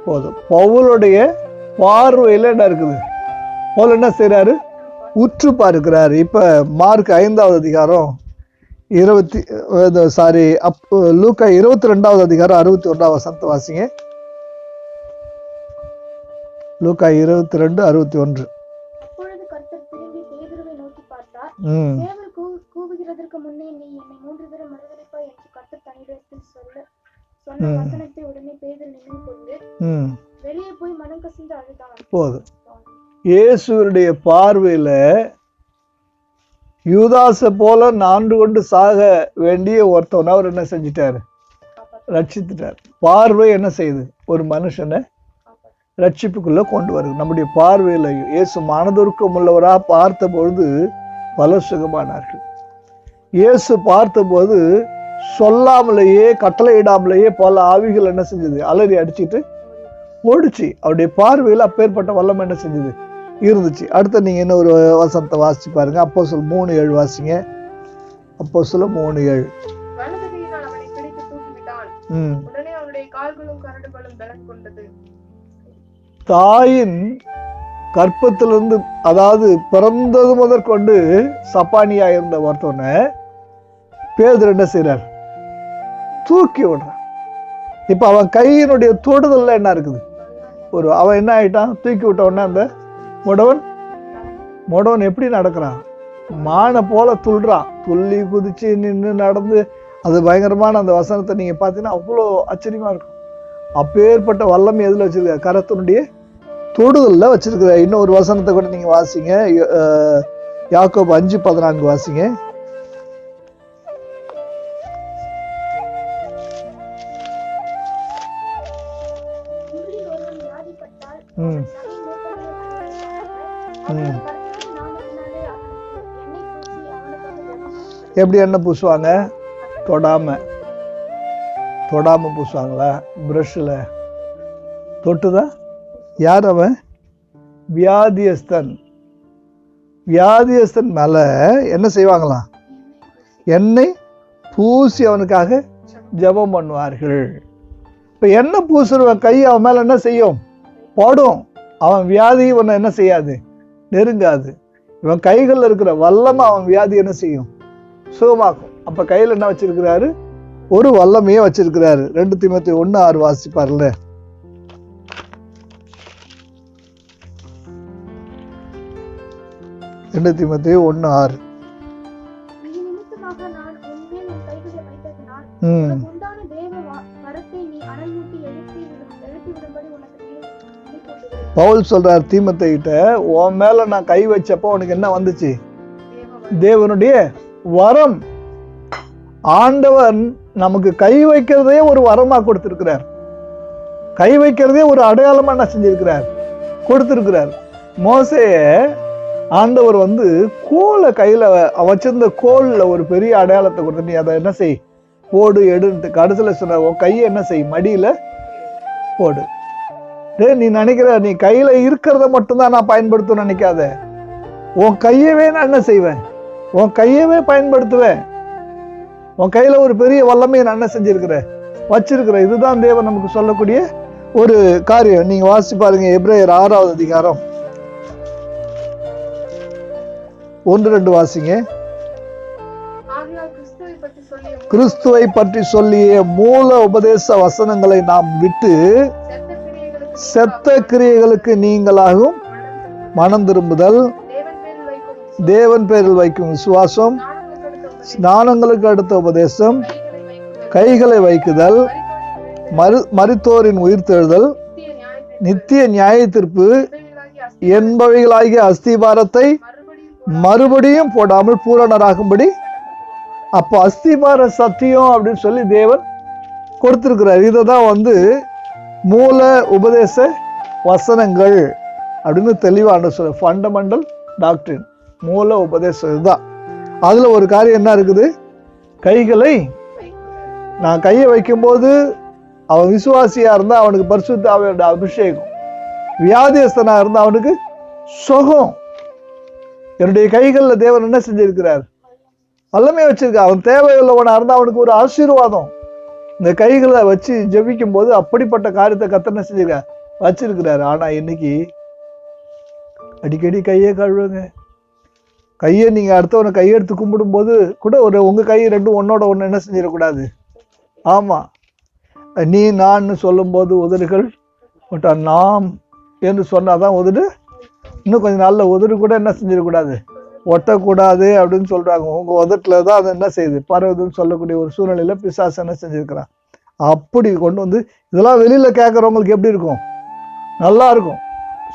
Speaker 1: போதும். பவுலுடைய பார்வையில என்ன இருக்குது? பவுல் என்ன செய்யறாரு? உற்று பார்க்கிறாரு. இப்ப மார்க் 5வது அதிகாரம் லூக்கா 22வது அதிகாரம் 61வது வசனத்தை வாசிங்க. லூக்கா 22:61.
Speaker 3: அப்பொழுது கர்த்தர் திரும்பி பேதுருவை நோக்கி பார்த்தார். தேவர் கூவுகிறதற்கு முன்னே நீ என்னை 3 தடவை மறுதலிப்பாய் என்று கர்த்தர் தன்னிடத்தில் சொன்ன வசனத்தை உடனே பேதுரு நினைவு கொண்டு வெளியே போய் மனம் கசிந்து அழுதான்.
Speaker 1: போதும். இயேசுடைய பார்வையில யூதாசை போல நான்கு கொண்டு சாக வேண்டிய ஒருத்தவன் அவர் என்ன செஞ்சிட்டாரு? ரட்சித்துட்டார். பார்வை என்ன செய்யுது? ஒரு மனுஷனை ரட்சிப்புக்குள்ள கொண்டு வருது. நம்முடைய பார்வையில இயேசு மனதுருக்கம் உள்ளவரா பார்த்த பொழுது பலர் சுகமானார்கள். இயேசு பார்த்த போது சொல்லாமலேயே கட்டளையிடாமலேயே பல ஆவிகள் என்ன செஞ்சது? அலறி அடிச்சுட்டு ஓடிச்சு. அவருடைய பார்வையில் அப்பேற்பட்ட வல்லமை என்ன செஞ்சது? இருந்துச்சு. அடுத்து நீங்க இன்னொரு வசனத்தை வாசிச்சு பாருங்க. அப்போஸ்தலர் 3:7 வாசிங்க. அப்போஸ்தலர் 3:7. தாயின் கற்பத்திலிருந்து, அதாவது பிறந்தது முதற்கொண்டு சப்பானியா இருந்த ஒருத்தவனை பேதுரு என்ன செய்றார்? தூக்கி விடுறான். இப்ப அவன் கையினுடைய தொடுதல்ல என்ன இருக்குது? அவன் என்ன ஆயிட்டான்? தூக்கி விட்ட உடனே அந்த முடவன் எப்படி நடக்கிறான்? மானை போல துள்ளுறான். துள்ளி குதிச்சு நின்று நடந்து, அது பயங்கரமான அந்த வசனத்தை நீங்க பார்த்தீங்கன்னா அவ்வளோ ஆச்சரியமா இருக்கும். அப்பேற்பட்ட வல்லமை எதுல வச்சிருக்காரு? கரத்தினுடைய தொடுதல்ல வச்சிருக்கிறார். இன்னொரு வசனத்தை கூட நீங்க வாசிங்க, யாக்கோபு 5:14 வாசிங்க. எப்படி எண்ணெய் பூசுவாங்க? தொடாம பூசுவாங்களா? பிரஷ்ல தொட்டுதான். யார் அவன்? வியாதியஸ்தன். வியாதியஸ்தன் மேல என்ன செய்வாங்களாம்? எண்ணெய் பூசி அவனுக்காக ஜெபம் பண்ணுவார்கள். இப்ப எண்ணெய் பூசுறவன் கை அவன் மேல என்ன செய்யும்? படும். அவன் வியாதி இவனை என்ன செய்யாது? நெருங்காது. இவன் கைகள்ல இருக்கிற வல்லமை அவன் வியாதி என்ன செய்யும்? சுகமாக்கும். அப்ப கையில என்ன வச்சிருக்கிறாரு? ஒரு வல்லமையே வச்சிருக்கிறாரு. 2 தீமோத்தேயு 1:6 வாசிப்பார்ல. 2 தீமோத்தேயு 1:6. பவுல் சொல்றார் தீமோத்தேயுட்ட, உன் மேல நான் கை வச்சப்போ உனக்கு என்ன வந்துச்சு? தேவனுடைய வரம். ஆண்டவன் நமக்கு கை வைக்கிறதே ஒரு வரமா கொடுத்திருக்கிறார். கை வைக்கிறதே ஒரு அடையாளமா என்ன செஞ்சிருக்கிறார்? கொடுத்திருக்கிறார். மோசேய ஆண்டவர் கோலை கையில வச்சிருந்த கோல்ல ஒரு பெரிய அடையாளத்தை கொடுத்து, நீ அதை என்ன செய், போடு எடுன்ட்டு கடைசியில சொன்ன, உன் கையை என்ன செய், மடியில போடு. நீ நினைக்கிற நீ கையில இருக்கிறத மட்டும்தான் நான் பயன்படுத்த நினைக்காத. உன் கையவே நான் என்ன செய்வேன்? உன் கையவே பயன்படுத்துவேன். உன் கையில ஒரு பெரிய வல்லமையை நான் என்ன செஞ்சிருக்கிறேன்? வச்சிருக்கிறேன். இதுதான் தேவன் நமக்கு சொல்லக்கூடிய ஒரு காரியம். நீங்க வாசி பாருங்க, எபிரேயர் 6வது அதிகாரம் 1-2 வாசிங்க. கிறிஸ்துவை பற்றி சொல்லிய மூல உபதேச வசனங்களை நாம் விட்டு செத்த கிரியைகளுக்கு நீங்களாகவும் மனம் திரும்புதல், தேவன் பேரில் வைக்கும் விசுவாசம், ஸ்நானங்களுக்கு அடுத்த உபதேசம், கைகளை வைக்குதல், மரித்தோரின் உயிர்த்தெழுதல், நித்திய நியாய தீர்ப்பு என்பவைகளாகிய அஸ்திபாரத்தை மறுபடியும் போடாமல் பூரணராகும்படி. அப்போ அஸ்திபார சத்தியம் அப்படின்னு சொல்லி தேவன் கொடுத்திருக்கிறார். இதைதான் மூல உபதேச வசனங்கள் அப்படின்னு தெளிவான சொல்ல, ஃபண்டமெண்டல் டாக்டரின், மூல உபதேசம் இதுதான். அதுல ஒரு காரியம் என்ன இருக்குது? கைகளை நான் கையை வைக்கும்போது அவன் விசுவாசியா இருந்தா அவனுக்கு பரிசுத்த ஆவியோட அபிஷேகம், வியாதியஸ்தனா இருந்தா அவனுக்கு சுகம். என்னுடைய கைகள்ல தேவன் என்ன செஞ்சிருக்கிறார்? வல்லமை வச்சிருக்க. அவன் தேவையுள்ளவனா இருந்தா அவனுக்கு ஒரு ஆசீர்வாதம். இந்த கைகளை வச்சு ஜெபிக்கும் போது அப்படிப்பட்ட காரியத்தை கர்த்தர் என்ன செஞ்சிருக்க வச்சிருக்கிறாரு. ஆனா இன்னைக்கு அடிக்கடி கையை கழுவுங்க. கையை நீங்க அடுத்தவனை கையெடுத்து கும்பிடும் போது கூட உங்க கை ரெண்டும் ஒன்னோட ஒண்ணு என்ன செஞ்சிடக்கூடாது. ஆமா, நீ நான் சொல்லும் போது உதடுகள் நாம் என்று சொன்னாதான் உதடு, இன்னும் கொஞ்சம் நல்ல உதடு கூட என்ன செஞ்சிடக்கூடாது, ஒட்டக்கூடாது அப்படின்னு சொல்றாங்க. உங்க உதட்டுலதான் அது என்ன செய்யுது, பரவுதுன்னு சொல்லக்கூடிய ஒரு சூழ்நிலையில பிசாசு என்ன செஞ்சிருக்கிறான். அப்படி கொண்டு இதெல்லாம் வெளியில கேட்கறவங்களுக்கு எப்படி இருக்கும்? நல்லா இருக்கும்.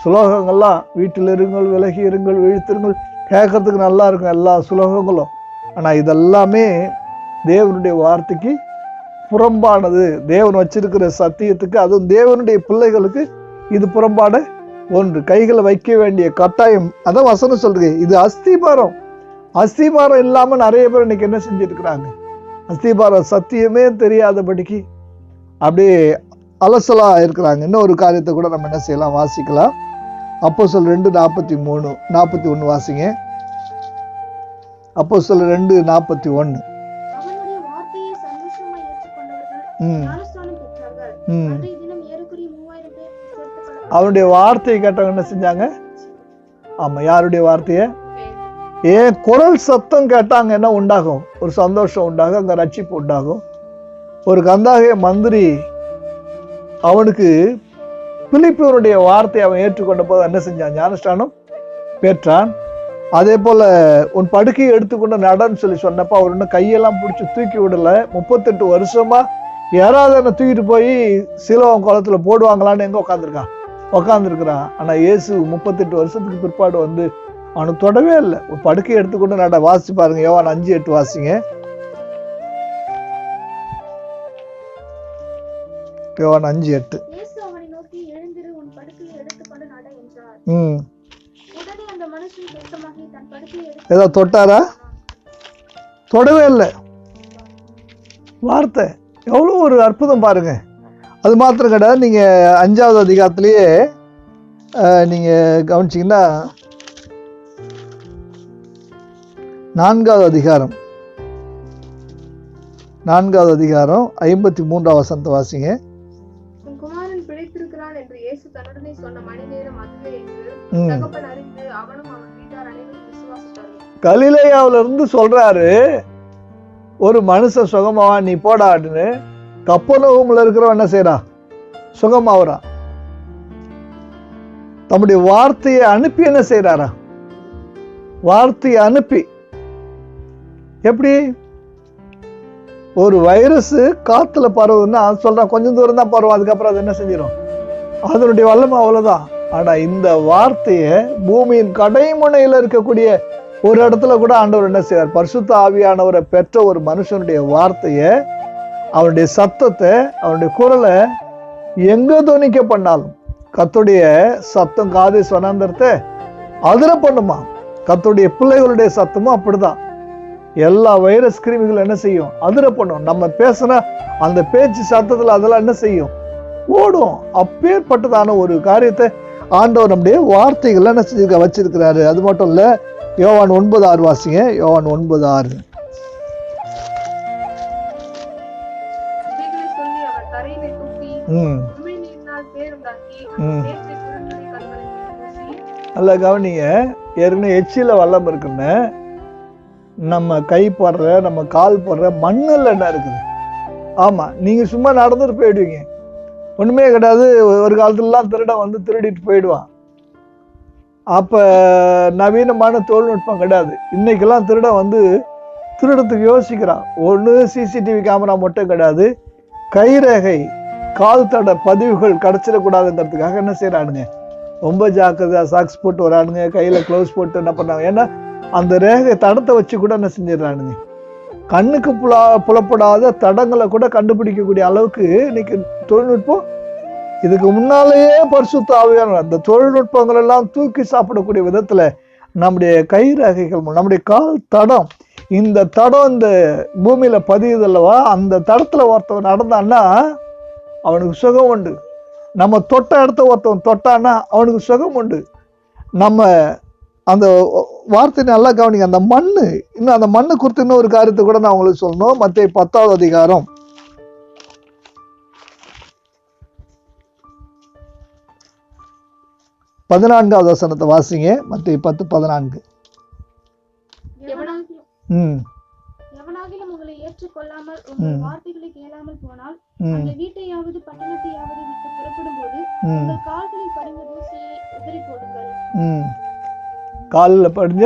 Speaker 1: சுலோகங்கள்லாம் வீட்டில் இருங்கள், விலகி இருங்கள், விழித்திருங்கள், கேட்கறதுக்கு நல்லா இருக்கும் எல்லா சுலோகங்களும். ஆனா இதெல்லாமே தேவனுடைய வார்த்தைக்கு புறம்பானது. தேவன் வச்சிருக்கிற சத்தியத்துக்கு, அதுவும் தேவனுடைய பிள்ளைகளுக்கு இது புறம்பான ஒன்று. கைகளை வைக்க வேண்டிய கட்டாயம், அதான் வசனம் சொல்றது. இது அஸ்திபாரம். அஸ்திபாரம் இல்லாம நிறைய பேர் இன்னைக்கு என்ன செஞ்சுட்டு இருக்கிறாங்க? அஸ்திபாரம் சத்தியமே தெரியாதபடிக்கு அப்படியே அலசலா இருக்கிறாங்க. இன்னொரு காரியத்தை கூட நம்ம என்ன செய்யலாம், வாசிக்கலாம். அப்போஸ்தலர் 2:43-41 வாசிங்க. அப்போஸ்தலர் 2:41. அவனுடைய வார்த்தையை கேட்டவங்க என்ன செஞ்சாங்க? ஆமா, யாருடைய வார்த்தைய? ஏன் குரல் சத்தம் கேட்டாங்க என்ன உண்டாகும்? ஒரு சந்தோஷம் உண்டாகும், அங்க ரட்சிப்பு உண்டாகும். ஒரு கந்தாகிய மந்திரி அவனுக்கு பிலிப்பியருடைய வார்த்தையை அவன் ஏற்றுக்கொண்ட போது என்ன செஞ்சான்? ஞானஸ்நானம் பெற்றான். அதே போல உன் படுக்கையை எடுத்துக்கொண்டு நடன்னு சொல்லி சொன்னப்ப அவர் இன்னும் கையெல்லாம் பிடிச்சி தூக்கி விடல. 38 வருஷமா யாராவது என்னை தூக்கிட்டு போய் சிலோகம் குளத்துல போடுவாங்களான்னு எங்க உட்காந்துருக்கிறான். ஆனா இயேசு 38 வருஷத்துக்கு பிற்பாடு வந்து அவனுக்கு தொடவே இல்லை. ஒரு படுக்கையை எடுத்துக்கொண்டு வாசிச்சு பாருங்க. யோவான் 5:8 வாசிங்க. யோவான் 5:8.
Speaker 3: இயேசு அவனை நோக்கி, எழுந்திரு, உன் படுக்கையை எடுத்துக்கொண்டு நட என்றார். உடனே அந்த மனுஷன் சுத்தமாகி தன் படுக்கையை எடுத்து
Speaker 1: ஏதோ தொட்டாரா? தொடவே இல்லை. வார்த்தை எவ்வளோ ஒரு அற்புதம் பாருங்க. அது மாத்திரம் கிடையாது, நீங்க 5வது அதிகாரத்திலேயே நீங்க கவனிச்சீங்கன்னா 4வது அதிகாரம் 53 வசனத்தை வாசிங்க.
Speaker 2: உன் குமாரன் பிழைத்திருக்கிறான் என்று இயேசு தன்னுடனே சொன்ன மணி நேரம் அதுவே என்று தகப்பன் அறிந்து அவனும் அவன் வீட்டார் அனைவரும் விசுவாசித்தார்கள்.
Speaker 1: கலிலேயாவில இருந்து சொல்றாரு, ஒரு மனுஷன் சுகமாவா, நீ போடா அப்படின்னு. கப்பர்நகூம்ல இருக்கிறவன் என்ன செய்யறான்? சுகமாவறான். தம்முடைய வார்த்தையை அனுப்பி என்ன செய்யறாரா? வார்த்தையை அனுப்பி. எப்படி? ஒரு வைரஸ் காத்துல பரவுதுன்னா சொல்றான் கொஞ்சம் தூரம் தான் பரவும், அதுக்கப்புறம் அது என்ன செஞ்சிடும்? அதனுடைய வல்லமை அவ்வளவுதான். ஆனா இந்த வார்த்தையை பூமியின் கடைமுனையில இருக்கக்கூடிய ஒரு இடத்துல கூட ஆண்டவர் என்ன செய்வார்? பரிசுத்த ஆவியானவரை பெற்ற ஒரு மனுஷனுடைய வார்த்தையை, அவனுடைய சத்தத்தை, அவனுடைய குரலை எங்க துணிக்க பண்ணாலும் கர்த்தருடைய சத்தம் காதை வனாந்தரத்தை அதிர பண்ணுமா. கர்த்தருடைய பிள்ளைகளுடைய சத்தமும் அப்படிதான். எல்லா வைரஸ் கிருமிகள் என்ன செய்யும்? அதிர பண்ணும். நம்ம பேசுனா அந்த பேச்சு சத்தத்துல அதெல்லாம் என்ன செய்யும்? ஓடும். அப்பேற்பட்டதான ஒரு காரியத்தை ஆண்டவர் நம்முடைய வார்த்தைகள் என்ன செஞ்சிருக்க வச்சிருக்கிறாரு. அது மட்டும் இல்ல, யோவான் 9:6 வாசிங்க. யோவான் 9:6. நல்ல கவனிங்க. ஏற்கனவே எச்சில வல்லம் இருக்குன்னு நம்ம கை போடுற, நம்ம கால் போடுற மண்ணில் என்ன இருக்குது? ஆமா, நீங்க சும்மா நடந்துட்டு போயிடுவீங்க, ஒண்ணுமே கிடையாது. ஒரு காலத்துலலாம் திருடன் வந்து திருடிட்டு போயிடுவான். அப்ப நவீனமான தொழில்நுட்பம் கிடையாது. இன்னைக்கெல்லாம் திருடன் வந்து திருடத்துக்கு யோசிக்கிறான். ஒன்று சிசிடிவி கேமரா மட்டும் கிடையாது, கைரேகை, கால் தட பதிவுகள் கிடைச்சிடக்கூடாதுங்கிறதுக்காக என்ன செய்யறானுங்க? ரொம்ப ஜாக்கிரதையா சாக்ஸ் போட்டு வரானுங்க, கையில க்ளவுஸ் போட்டு என்ன பண்ணாங்க. ஏன்னா அந்த ரேகை தடத்தை வச்சு கூட என்ன செஞ்சிடறானுங்க? கண்ணுக்கு புலப்படாத தடங்களை கூட கண்டுபிடிக்கக்கூடிய அளவுக்கு இன்னைக்கு தொழில்நுட்பம். இதுக்கு முன்னாலேயே பரிசுத்த ஆவியானவர் அந்த தொழில்நுட்பங்கள் எல்லாம் தூக்கி சாப்பிடக்கூடிய விதத்துல நம்முடைய கை ரேகைகள், நம்முடைய கால் தடம், இந்த தடம் இந்த பூமியில பதியுது அல்லவா, அந்த தடத்துல ஒருத்தவன் நடந்தான்னா அவனுக்கு சுகம் உண்டு. நம்ம தொட்ட இடத்த ஒருத்தவன் தொட்டான்னா அவனுக்கு சுகம் உண்டு. நம்ம அந்த வார்த்தை நல்லா கவனிங்க. அந்த மண்ணு, இன்னும் அந்த மண்ணு குறித்து இன்னும் ஒரு காரியத்தை கூட நான் உங்களுக்கு சொல்லணும். மத்தேயு 10வது அதிகாரம் 14வது வசனத்தை வாசிங்க. மத்தேயு 10:14.
Speaker 3: எவனாகிலும் உங்களை ஏற்றுக்கொள்ளாமல் உங்கள் வார்த்தைகளை கேளாமல் போனால் அந்த வீட்டையாவது பட்டணத்தையாவது விட்டு புறப்படும் போது உங்கள் கால்களில் படிந்த தூசியை உதறி போடுங்கள்.
Speaker 1: காலில் படிஞ்ச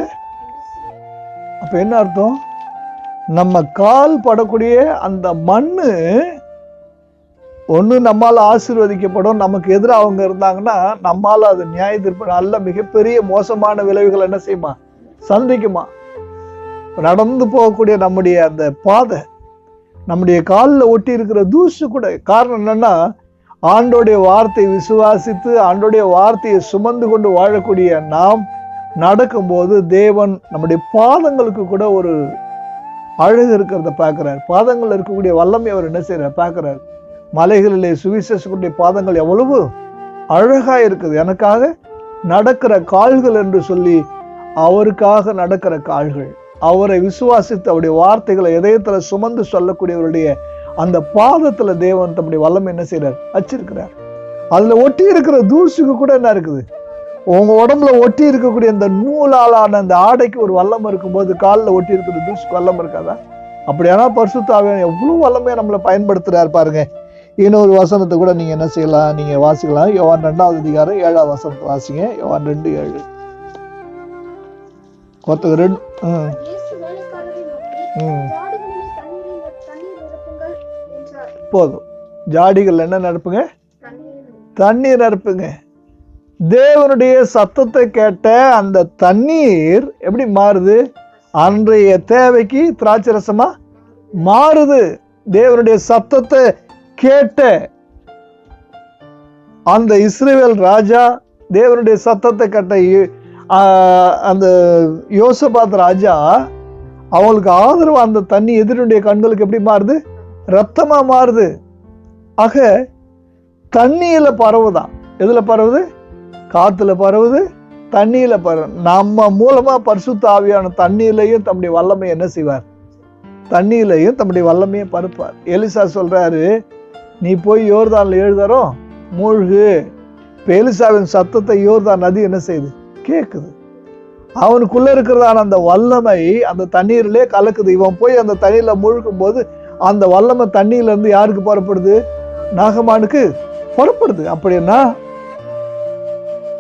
Speaker 1: அப்ப என்ன அர்த்தம்? நம்ம கால் படக்கூடிய அந்த மண்ணு ஒண்ணு நம்மால ஆசீர்வதிக்கப்படும். நமக்கு எதிராக அவங்க இருந்தாங்கன்னா நம்மால அது நியாய தீர்ப்பு நல்ல மிகப்பெரிய மோசமான விளைவுகள் என்ன செய்யுமா? சந்திக்குமா? நடந்து போகக்கூடிய நம்முடைய அந்த பாதை, நம்முடைய காலில் ஒட்டி இருக்கிற தூசு கூட. காரணம் என்னன்னா, ஆண்டோடைய வார்த்தையை விசுவாசித்து ஆண்டோடைய வார்த்தையை சுமந்து கொண்டு வாழக்கூடிய நாம் நடக்கும்போது தேவன் நம்முடைய பாதங்களுக்கு கூட ஒரு அழகு இருக்கிறத பார்க்கிறார். பாதங்கள் இருக்கக்கூடிய வல்லமை அவர் என்ன செய்யறார் பார்க்கிறார். மலைகளிலே சுவிசேஷக்கூடிய பாதங்கள் எவ்வளவு அழகா இருக்குது. எனக்காக நடக்கிற கால்கள் என்று சொல்லி அவருக்காக நடக்கிற கால்கள், அவரை விசுவாசித்து அவருடைய வார்த்தைகளை இதயத்துல சுமந்து சொல்லக்கூடியவருடைய அந்த பாதத்துல தேவன் தம்முடைய வல்லமை என்ன செய்யறார் வச்சிருக்கிறார். அதுல ஒட்டி இருக்கிற தூசுக்கு கூட என்ன இருக்குது? உங்க உடம்புல ஒட்டி இருக்கக்கூடிய இந்த நூலாலான அந்த ஆடைக்கு ஒரு வல்லம் இருக்கும்போது காலில் ஒட்டி இருக்கிற தூசுக்கு வல்லம் இருக்காதா? அப்படியானா பரிசுத்த ஆவியானவர் எவ்வளவு வல்லமையா நம்மளை பயன்படுத்துறாரு பாருங்க. இன்னொரு வசனத்தை கூட நீங்க என்ன செய்யலாம், நீங்க வாசிக்கலாம். யோவான் 2வது அதிகாரம் 7வது வசனத்தை வாசிங்க. யோவான் 2:7. ஒருத்தர் ரெண்டு போதும். ஜாடிகள் என்ன நிரப்புங்க?
Speaker 2: தண்ணீர்
Speaker 1: தண்ணீர் நிரப்புங்க. தேவனுடைய சத்தத்தை கேட்ட அந்த தண்ணீர் எப்படி மாறுது? அன்றைய தேவைக்கு திராட்சை ரசமா மாறுது. தேவனுடைய சத்தத்தை கேட்ட அந்த இஸ்ரவேல் ராஜா, தேவனுடைய சத்தத்தை கேட்ட அந்த யோசபாத் ராஜா, அவங்களுக்கு ஆதரவு அந்த தண்ணி எதிரினுடைய கண்களுக்கு எப்படி மாறுது? ரத்தமா மாறுது. ஆக தண்ணியில பரவுதான். எதுல பரவுது? காத்துல பரவுது, தண்ணியில பரவு. நம்ம மூலமா பரிசுத்த ஆவியான தண்ணியிலையும் தம்முடைய வல்லமையை என்ன செய்வார்? தண்ணியிலையும் தம்முடைய வல்லமையை பரப்பார். எலிசா சொல்றாரு, நீ போய் யோர்தான்ல 7 தரம் மூழ்கு. இப்ப எலிசாவின் சத்தத்தை யோர்தான் நதி என்ன செய்யுது? கேட்குது. அவனுக்குள்ள இருக்கிறதான அந்த வல்லமை அந்த தண்ணீரிலே கலக்குது. இவன் போய் அந்த தண்ணீர்ல மூழ்கும் போது அந்த வல்லமை தண்ணீர்ல இருந்து யாருக்கு புறப்படுது? நாகமானுக்கு புறப்படுது. அப்படின்னா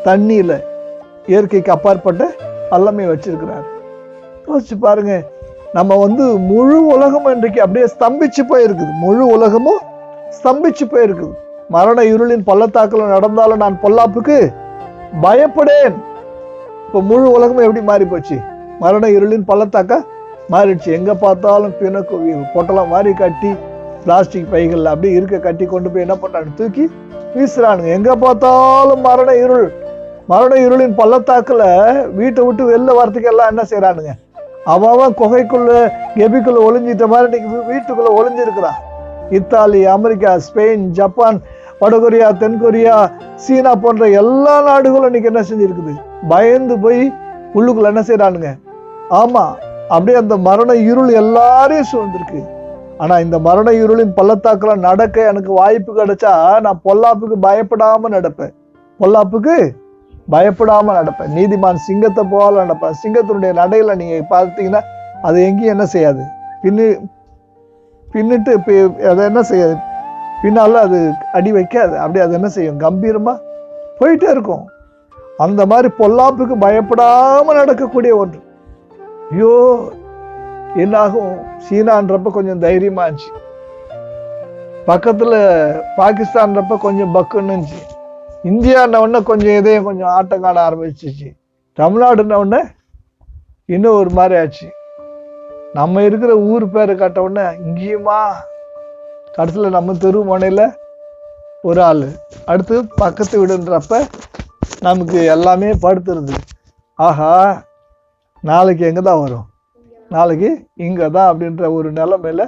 Speaker 1: தண்ணியில இயற்கைக்கு அப்பாற்பட்ட வல்லமை வச்சிருக்கிறார். யோசிச்சு பாருங்க. நம்ம முழு உலகமும் இன்றைக்கு அப்படியே ஸ்தம்பிச்சு போயிருக்குது. முழு உலகமும் ஸ்தம்பிச்சு போயிருக்குது. மரண இருளின் பள்ளத்தாக்குல நடந்தாலும் நான் பொல்லாப்புக்கு பயப்படேன். இப்ப முழு உலகமும் எப்படி மாறி போச்சு? மரண இருளின் பள்ளத்தாக்கா மாறிடுச்சு. எங்க பார்த்தாலும் பிணக்கு பொட்டலாம் மாதிரி கட்டி பிளாஸ்டிக் பைகள் அப்படி இருக்க கட்டி கொண்டு போய் என்ன பண்றாங்க? தூக்கி வீசுறானுங்க. எங்க பார்த்தாலும் மரண இருள். மரண இருளின் பள்ளத்தாக்குல வீட்டை விட்டு வெளில வரத்துக்கு எல்லாம் என்ன செய்யறானுங்க? அவன் குகைக்குள்ள கெபிக்குள்ள ஒளிஞ்சிட்ட மாதிரி இன்னைக்கு வீட்டுக்குள்ள ஒளிஞ்சிருக்கிறான். இத்தாலி, அமெரிக்கா, ஸ்பெயின், ஜப்பான், வடகொரியா, தென்கொரியா, சீனா போன்ற எல்லா நாடுகளும் இன்னைக்கு என்ன செஞ்சிருக்குது? பயந்து போய் உள்ளுக்குள்ள என்ன செய்யறானுங்க? ஆமா, அப்படியே அந்த மரண இருள் எல்லாரையும் சூழ்ந்திருக்கு. ஆனா இந்த மரண இருளின் பள்ளத்தாக்குல நடக்க எனக்கு வாய்ப்பு கிடைச்சா நான் பொல்லாப்புக்கு பயப்படாம நடப்பேன். பொல்லாப்புக்கு பயப்படாம நடப்பேன். நீதிமான் சிங்கத்தை போல நடப்பேன். சிங்கத்தினுடைய நடையில நீங்க பார்த்தீங்கன்னா அது எங்கேயும் என்ன செய்யாது? பின்னிட்டு அதை என்ன செய்யாது? பின்னால அது அடி வைக்காது. அப்படி அது என்ன செய்யும்? கம்பீரமா போயிட்டே இருக்கும். அந்த மாதிரி பொல்லாப்புக்கு பயப்படாம நடக்கக்கூடிய ஒன்று. ஐயோ, என்னாகும்? சீனான்றப்ப கொஞ்சம் தைரியமா இருந்துச்சு. பக்கத்துல பாகிஸ்தான்றப்ப கொஞ்சம் பக்குன்னு இருந்துச்சு. இந்தியான்ன உடனே கொஞ்சம் இதயம் கொஞ்சம் ஆட்டம் காண ஆரம்பிச்சிச்சு. தமிழ்நாடுன்ன உடனே இன்னும் ஒரு மாதிரி ஆச்சு. நம்ம இருக்கிற ஊர் பேரை காட்ட உடனே இங்கேயுமா? கடைசியில் நம்ம தெரு முனையில ஒரு ஆள், அடுத்து பக்கத்து வீடுன்றப்ப நமக்கு எல்லாமே படுத்துருது. ஆஹா, நாளைக்கு எங்கே தான் வரும்? நாளைக்கு இங்கே தான் அப்படின்ற ஒரு நிலைமையில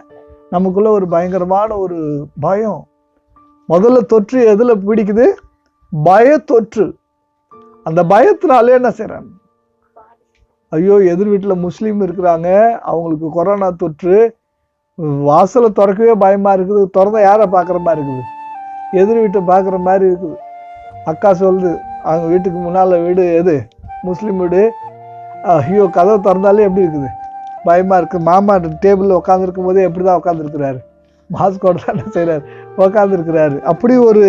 Speaker 1: நமக்குள்ள ஒரு பயங்கரமான ஒரு பயம். முதல்ல தொற்று எதில் பிடிக்குது? பயத்தொற்று. அந்த பயத்தினாலே என்ன செய்றாங்க? ஐயோ, எதிர் வீட்டில் முஸ்லீம் இருக்கிறாங்க, அவங்களுக்கு கொரோனா தொற்று, வாசலை திறக்கவே பயமா இருக்குது. திறந்தா யாரை பார்க்குற மாதிரி இருக்குது? எதிர் வீட்டை பார்க்குற மாதிரி இருக்குது. அக்கா சொல்லுது, அவங்க வீட்டுக்கு முன்னால் வீடு எது? முஸ்லீம் வீடு. ஐயோ, கதவை திறந்தாலே எப்படி இருக்குது? பயமா இருக்கு. மாமா டேபிளில் உட்காந்துருக்கும் போதே எப்படி தான் உட்காந்துருக்கிறாரு? மாஸ்கோட தான் என்ன செய்கிறாரு? உட்காந்துருக்கிறாரு. அப்படி ஒரு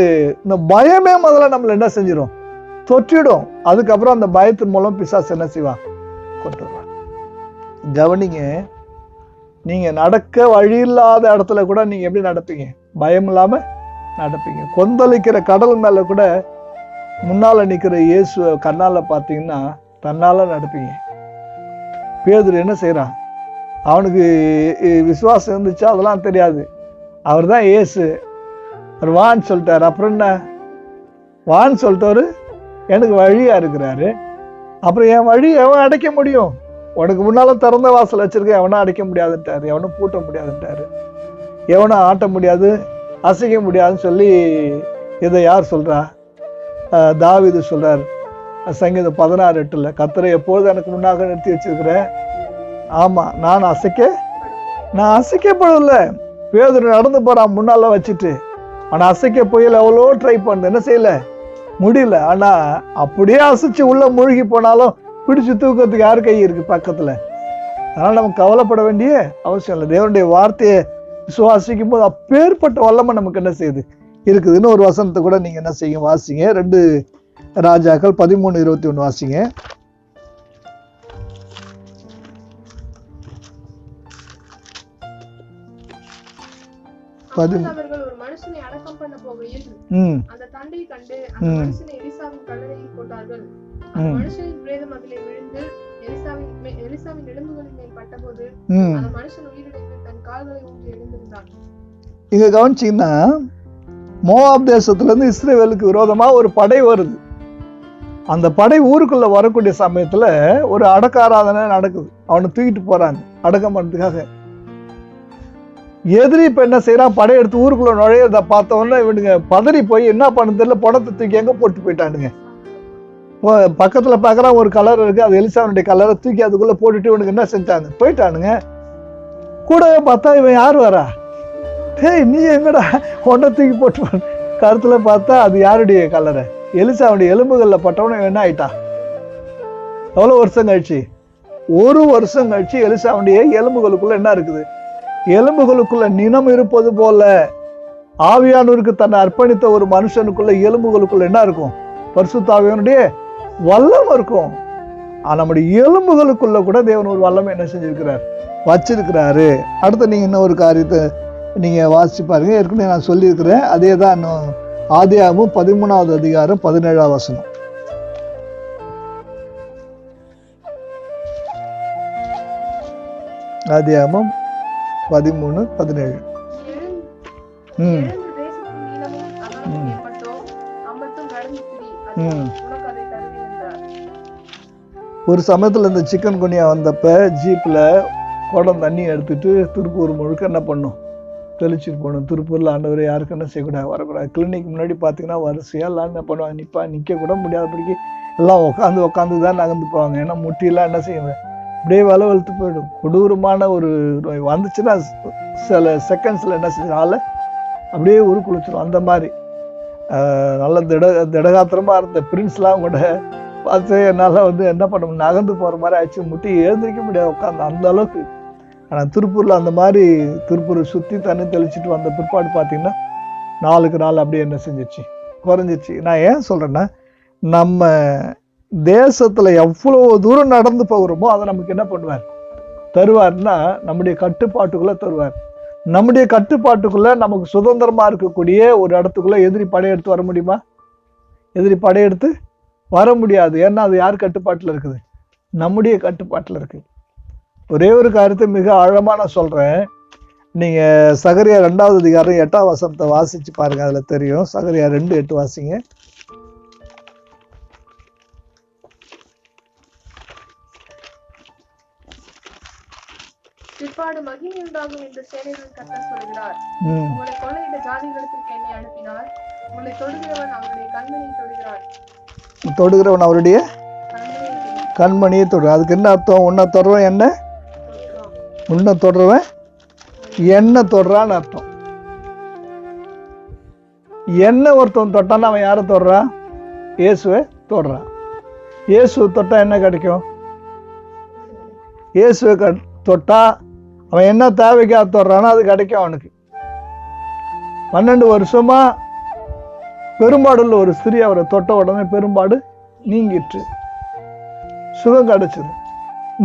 Speaker 1: இந்த பயமே முதல்ல நம்மளை என்ன செஞ்சிடும்? தொற்றிடும். அதுக்கப்புறம் அந்த பயத்தின் மூலம் பிசாசு என்ன செய்வான்? கொண்டுருவான். கவனிங்க, நீங்க நடக்க வழி இல்லாத இடத்துல கூட நீங்க எப்படி நடப்பீங்க? பயம் இல்லாம நடப்பீங்க. கொந்தளிக்கிற கடல் மேல கூட முன்னால நிக்கிற இயேசுவை கண்ணால பார்த்தீங்கன்னா தன்னால நடப்பீங்க. பேதுரு என்ன செய்யறான்? அவனுக்கு விசுவாசம் இருந்துச்சா? அதெல்லாம் தெரியாது. அவர் தான் இயேசு, அவர் வான்னு சொல்லிட்டாரு. அப்புறம் என்ன? வான்னு சொல்லிட்டவரு எனக்கு வழியா இருக்கிறாரு. அப்புறம் என் வழி எவன் அடைக்க முடியும்? உனக்கு முன்னால திறந்த வாசல் வச்சிருக்க, எவனும் அடைக்க முடியாதுன்ட்டாரு, எவனும் பூட்ட முடியாதுன்ட்டாரு, எவனும் ஆட்ட முடியாது, அசைக்க முடியாதுன்னு சொல்லி இதை யார் சொல்றா? தாவீது சொல்றார் சங்கீதம் 16:8, கர்த்தரை எப்போது எனக்கு முன்னாக நிறுத்தி வச்சிருக்கிறேன். ஆமா, நான் அசைக்கப்படல. பேதுரு நடந்து போறான் முன்னால வச்சுட்டு. ஆனா அசைக்க புயல் எவ்வளோ ட்ரை பண்ணு, என்ன செய்யல, முடியல. ஆனா அப்படியே அசைச்சு உள்ள மூழ்கி போனாலும் பிடிச்சு தூக்கிறதுக்கு யாரு கை இருக்கு பக்கத்துல? அதனால நம்ம கவலைப்பட வேண்டிய அவசியம் இல்லை. தேவனுடைய வார்த்தையை விசுவாசிக்கும் போது அப்பேற்பட்ட வல்லமை நமக்கு என்ன செய்யுது? இருக்குதுன்னு ஒரு வசனத்தை கூட நீங்க என்ன செய்யுங்க, வாசிங்க. 2 ராஜாக்கள் 13:21 வாசிங்க.
Speaker 2: அவர்கள் மனுஷனை அடக்கம் பண்ண போகையில்
Speaker 1: ம்
Speaker 2: அந்த தண்டை கண்டு அந்த மனுஷனை எலிசாவின் கல்லறையில் கொண்டார்கள். அந்த மனுஷனின் பிரேதம் அதிலே விழுந்து எலிசாவின் எலும்புகளின் மேல் பட்டபோது அந்த மனுஷன் உயிரிழந்து தன் கால்களை ஊன்றி எழுந்திருந்தான்.
Speaker 1: இங்க கவனிச்சீங்கன்னா, மோவாப் தேசத்துல இருந்து இஸ்ரவேலுக்கு விரோதமா ஒரு படை வருது. அந்த படை ஊருக்குள்ள வரக்கூடிய சமயத்துல ஒரு அடக்க ஆராதனை நடக்குது. அவனை தூக்கிட்டு போறாங்க அடக்கம் பண்றதுக்காக. எதிரி இப்ப என்ன செய்யறான், படையெடுத்து ஊருக்குள்ள நுழையறத பார்த்த உடனே இவனுங்க பதறி போய் என்ன பண்ண தெரியல, பணத்தை தூக்கி எங்க போட்டு போயிட்டானுங்க. பக்கத்துல பாக்குறான் ஒரு கலர் இருக்கு, அது எலிசாவுடைய கலரை தூக்கி அதுக்குள்ள போட்டுட்டு இவனுக்கு என்ன செஞ்சாங்க, போயிட்டானுங்க. கூடவே பார்த்தா இவன் யார் வரா, டேய் நீ எங்கடா ஒன்றை தூக்கி போட்டு, கருத்துல பார்த்தா அது யாருடைய கலரை, எலிசாவுடைய எலும்புகள்ல பட்டவன என்ன ஆயிட்டான். எவ்வளவு வருஷம் கழிச்சு, ஒரு வருஷம் கழிச்சு எலிசாவுடைய எலும்புகளுக்குள்ள என்ன இருக்குது, எலும்புகளுக்குள்ள நினம் இருப்பது போல ஆவியானவருக்கு தன்னை அர்ப்பணித்த ஒரு மனுஷனுக்குள்ள எலும்புகளுக்குள்ள என்ன இருக்கும், பரிசுத்த ஆவியானுடைய வல்லம் இருக்கும். நம்முடைய எலும்புகளுக்குள்ள கூட தேவன் ஒரு வல்லமை என்ன செஞ்சிருக்கிறார், வச்சிருக்கிறாரு. அடுத்து நீங்க இன்னும் ஒரு காரியத்தை நீங்க வாசிச்சு பாருங்க. ஏற்கனவே நான் சொல்லியிருக்கிறேன், அதே தான் இன்னும் ஆதியாகமம் 13வது அதிகாரம் 17வது வசனம். ஆதியாகமம் 13:17. ஒரு சமயத்துல இந்த சிக்கன் குனியா வந்தப்ப ஜீப்ல குடம் தண்ணி எடுத்துட்டு திருப்பூர் முழுக்க என்ன பண்ணும், தெளிச்சுட்டு போகணும். திருப்பூர்ல ஆண்டவர் யாருக்கு என்ன செய்யக்கூடாது, வரக்கூடாது. கிளினிக் முன்னாடி பார்த்தீங்கன்னா வரிசையா எல்லாம் என்ன பண்ணுவாங்க, நிற்க கூட முடியாதபடிக்கு எல்லாம் உட்காந்து தான் நகர்ந்து போவாங்க. ஏன்னா முட்டியெல்லாம் என்ன செய்யுங்க, அப்படியே வலை வெளுத்து போயிடும். கொடூரமான ஒரு நோய் வந்துச்சுன்னா சில செகண்ட்ஸ்ல என்ன செஞ்சால அப்படியே உருக்குளிச்சிடும். அந்த மாதிரி நல்ல திடகாத்திரமா இருந்த பிரின்ஸ்லாம் கூட பார்த்து என்னால் என்ன பண்ண முடியும், நகர்ந்து போகிற மாதிரி ஆயிடுச்சு. முட்டி எழுந்திரிக்க முடியாது உட்காந்து, அந்த அளவுக்கு. ஆனால் திருப்பூரில் அந்த மாதிரி திருப்பூரை சுற்றி தண்ணி தெளிச்சுட்டு வந்த பிற்பாடு பார்த்தீங்கன்னா 4க்கு 4 அப்படியே என்ன செஞ்சிச்சு, குறைஞ்சிச்சு. நான் ஏன் சொல்கிறேன்னா, நம்ம தேசத்தில் எவ்வளோ தூரம் நடந்து போகிறோமோ அதை நமக்கு என்ன பண்ணுவார், தருவார்னா நம்முடைய கட்டுப்பாட்டுக்குள்ளே தருவார். நம்முடைய கட்டுப்பாட்டுக்குள்ளே நமக்கு சுதந்திரமாக இருக்கக்கூடிய ஒரு இடத்துக்குள்ளே எதிரி படையெடுத்து வர முடியுமா? எதிரி படையெடுத்து வர முடியாது. ஏன்னா அது யார் கட்டுப்பாட்டில் இருக்குது, நம்முடைய கட்டுப்பாட்டில் இருக்குது. ஒரே ஒரு காரியத்தை மிக ஆழமாக நான் சொல்கிறேன். நீங்கள் சகரியா 2வது அதிகாரம் 8வது வசனத்தை வாசித்து பாருங்கள், அதில் தெரியும். சகரியா 2:8 வாசிங்க.
Speaker 2: பிற்பாடு மகிமை உண்டாகும் என்று சேனைகளின் கர்த்தர் சொல்கிறார். உங்களை கொள்ளையிட்ட ஜாதிகளிடத்திற்கு என்னை அனுப்பினார். உங்களை தொடுகிறவன் அவருடைய கண்மணியை தொடுகிறான்.
Speaker 1: தொடுகிறவன் அவருடைய கண்மணியை தொடுறான். அதுக்கு என்ன அர்த்தம்? உன்னை தொடர்வன் என்ன, உன்னை தொடர்வன் என்ன தொடுறான்னு அர்த்தம். என்ன ஒருத்தன் தொட்டான்னு அவன் யாரை தொடுறான், இயேசுவை தொடுறான். இயேசுவை தொட்டா என்ன கிடைக்கும், இயேசுவை தொட்டா அவன் என்ன தேவைக்காக தொடுறானோ அது கிடைக்கும் அவனுக்கு. 12 வருஷமா பெரும்பாடுள்ள ஒரு ஸ்திரீ அவரை தொட்ட உடனே பெரும்பாடு நீங்கிட்டு சுகம் கிடைச்சது.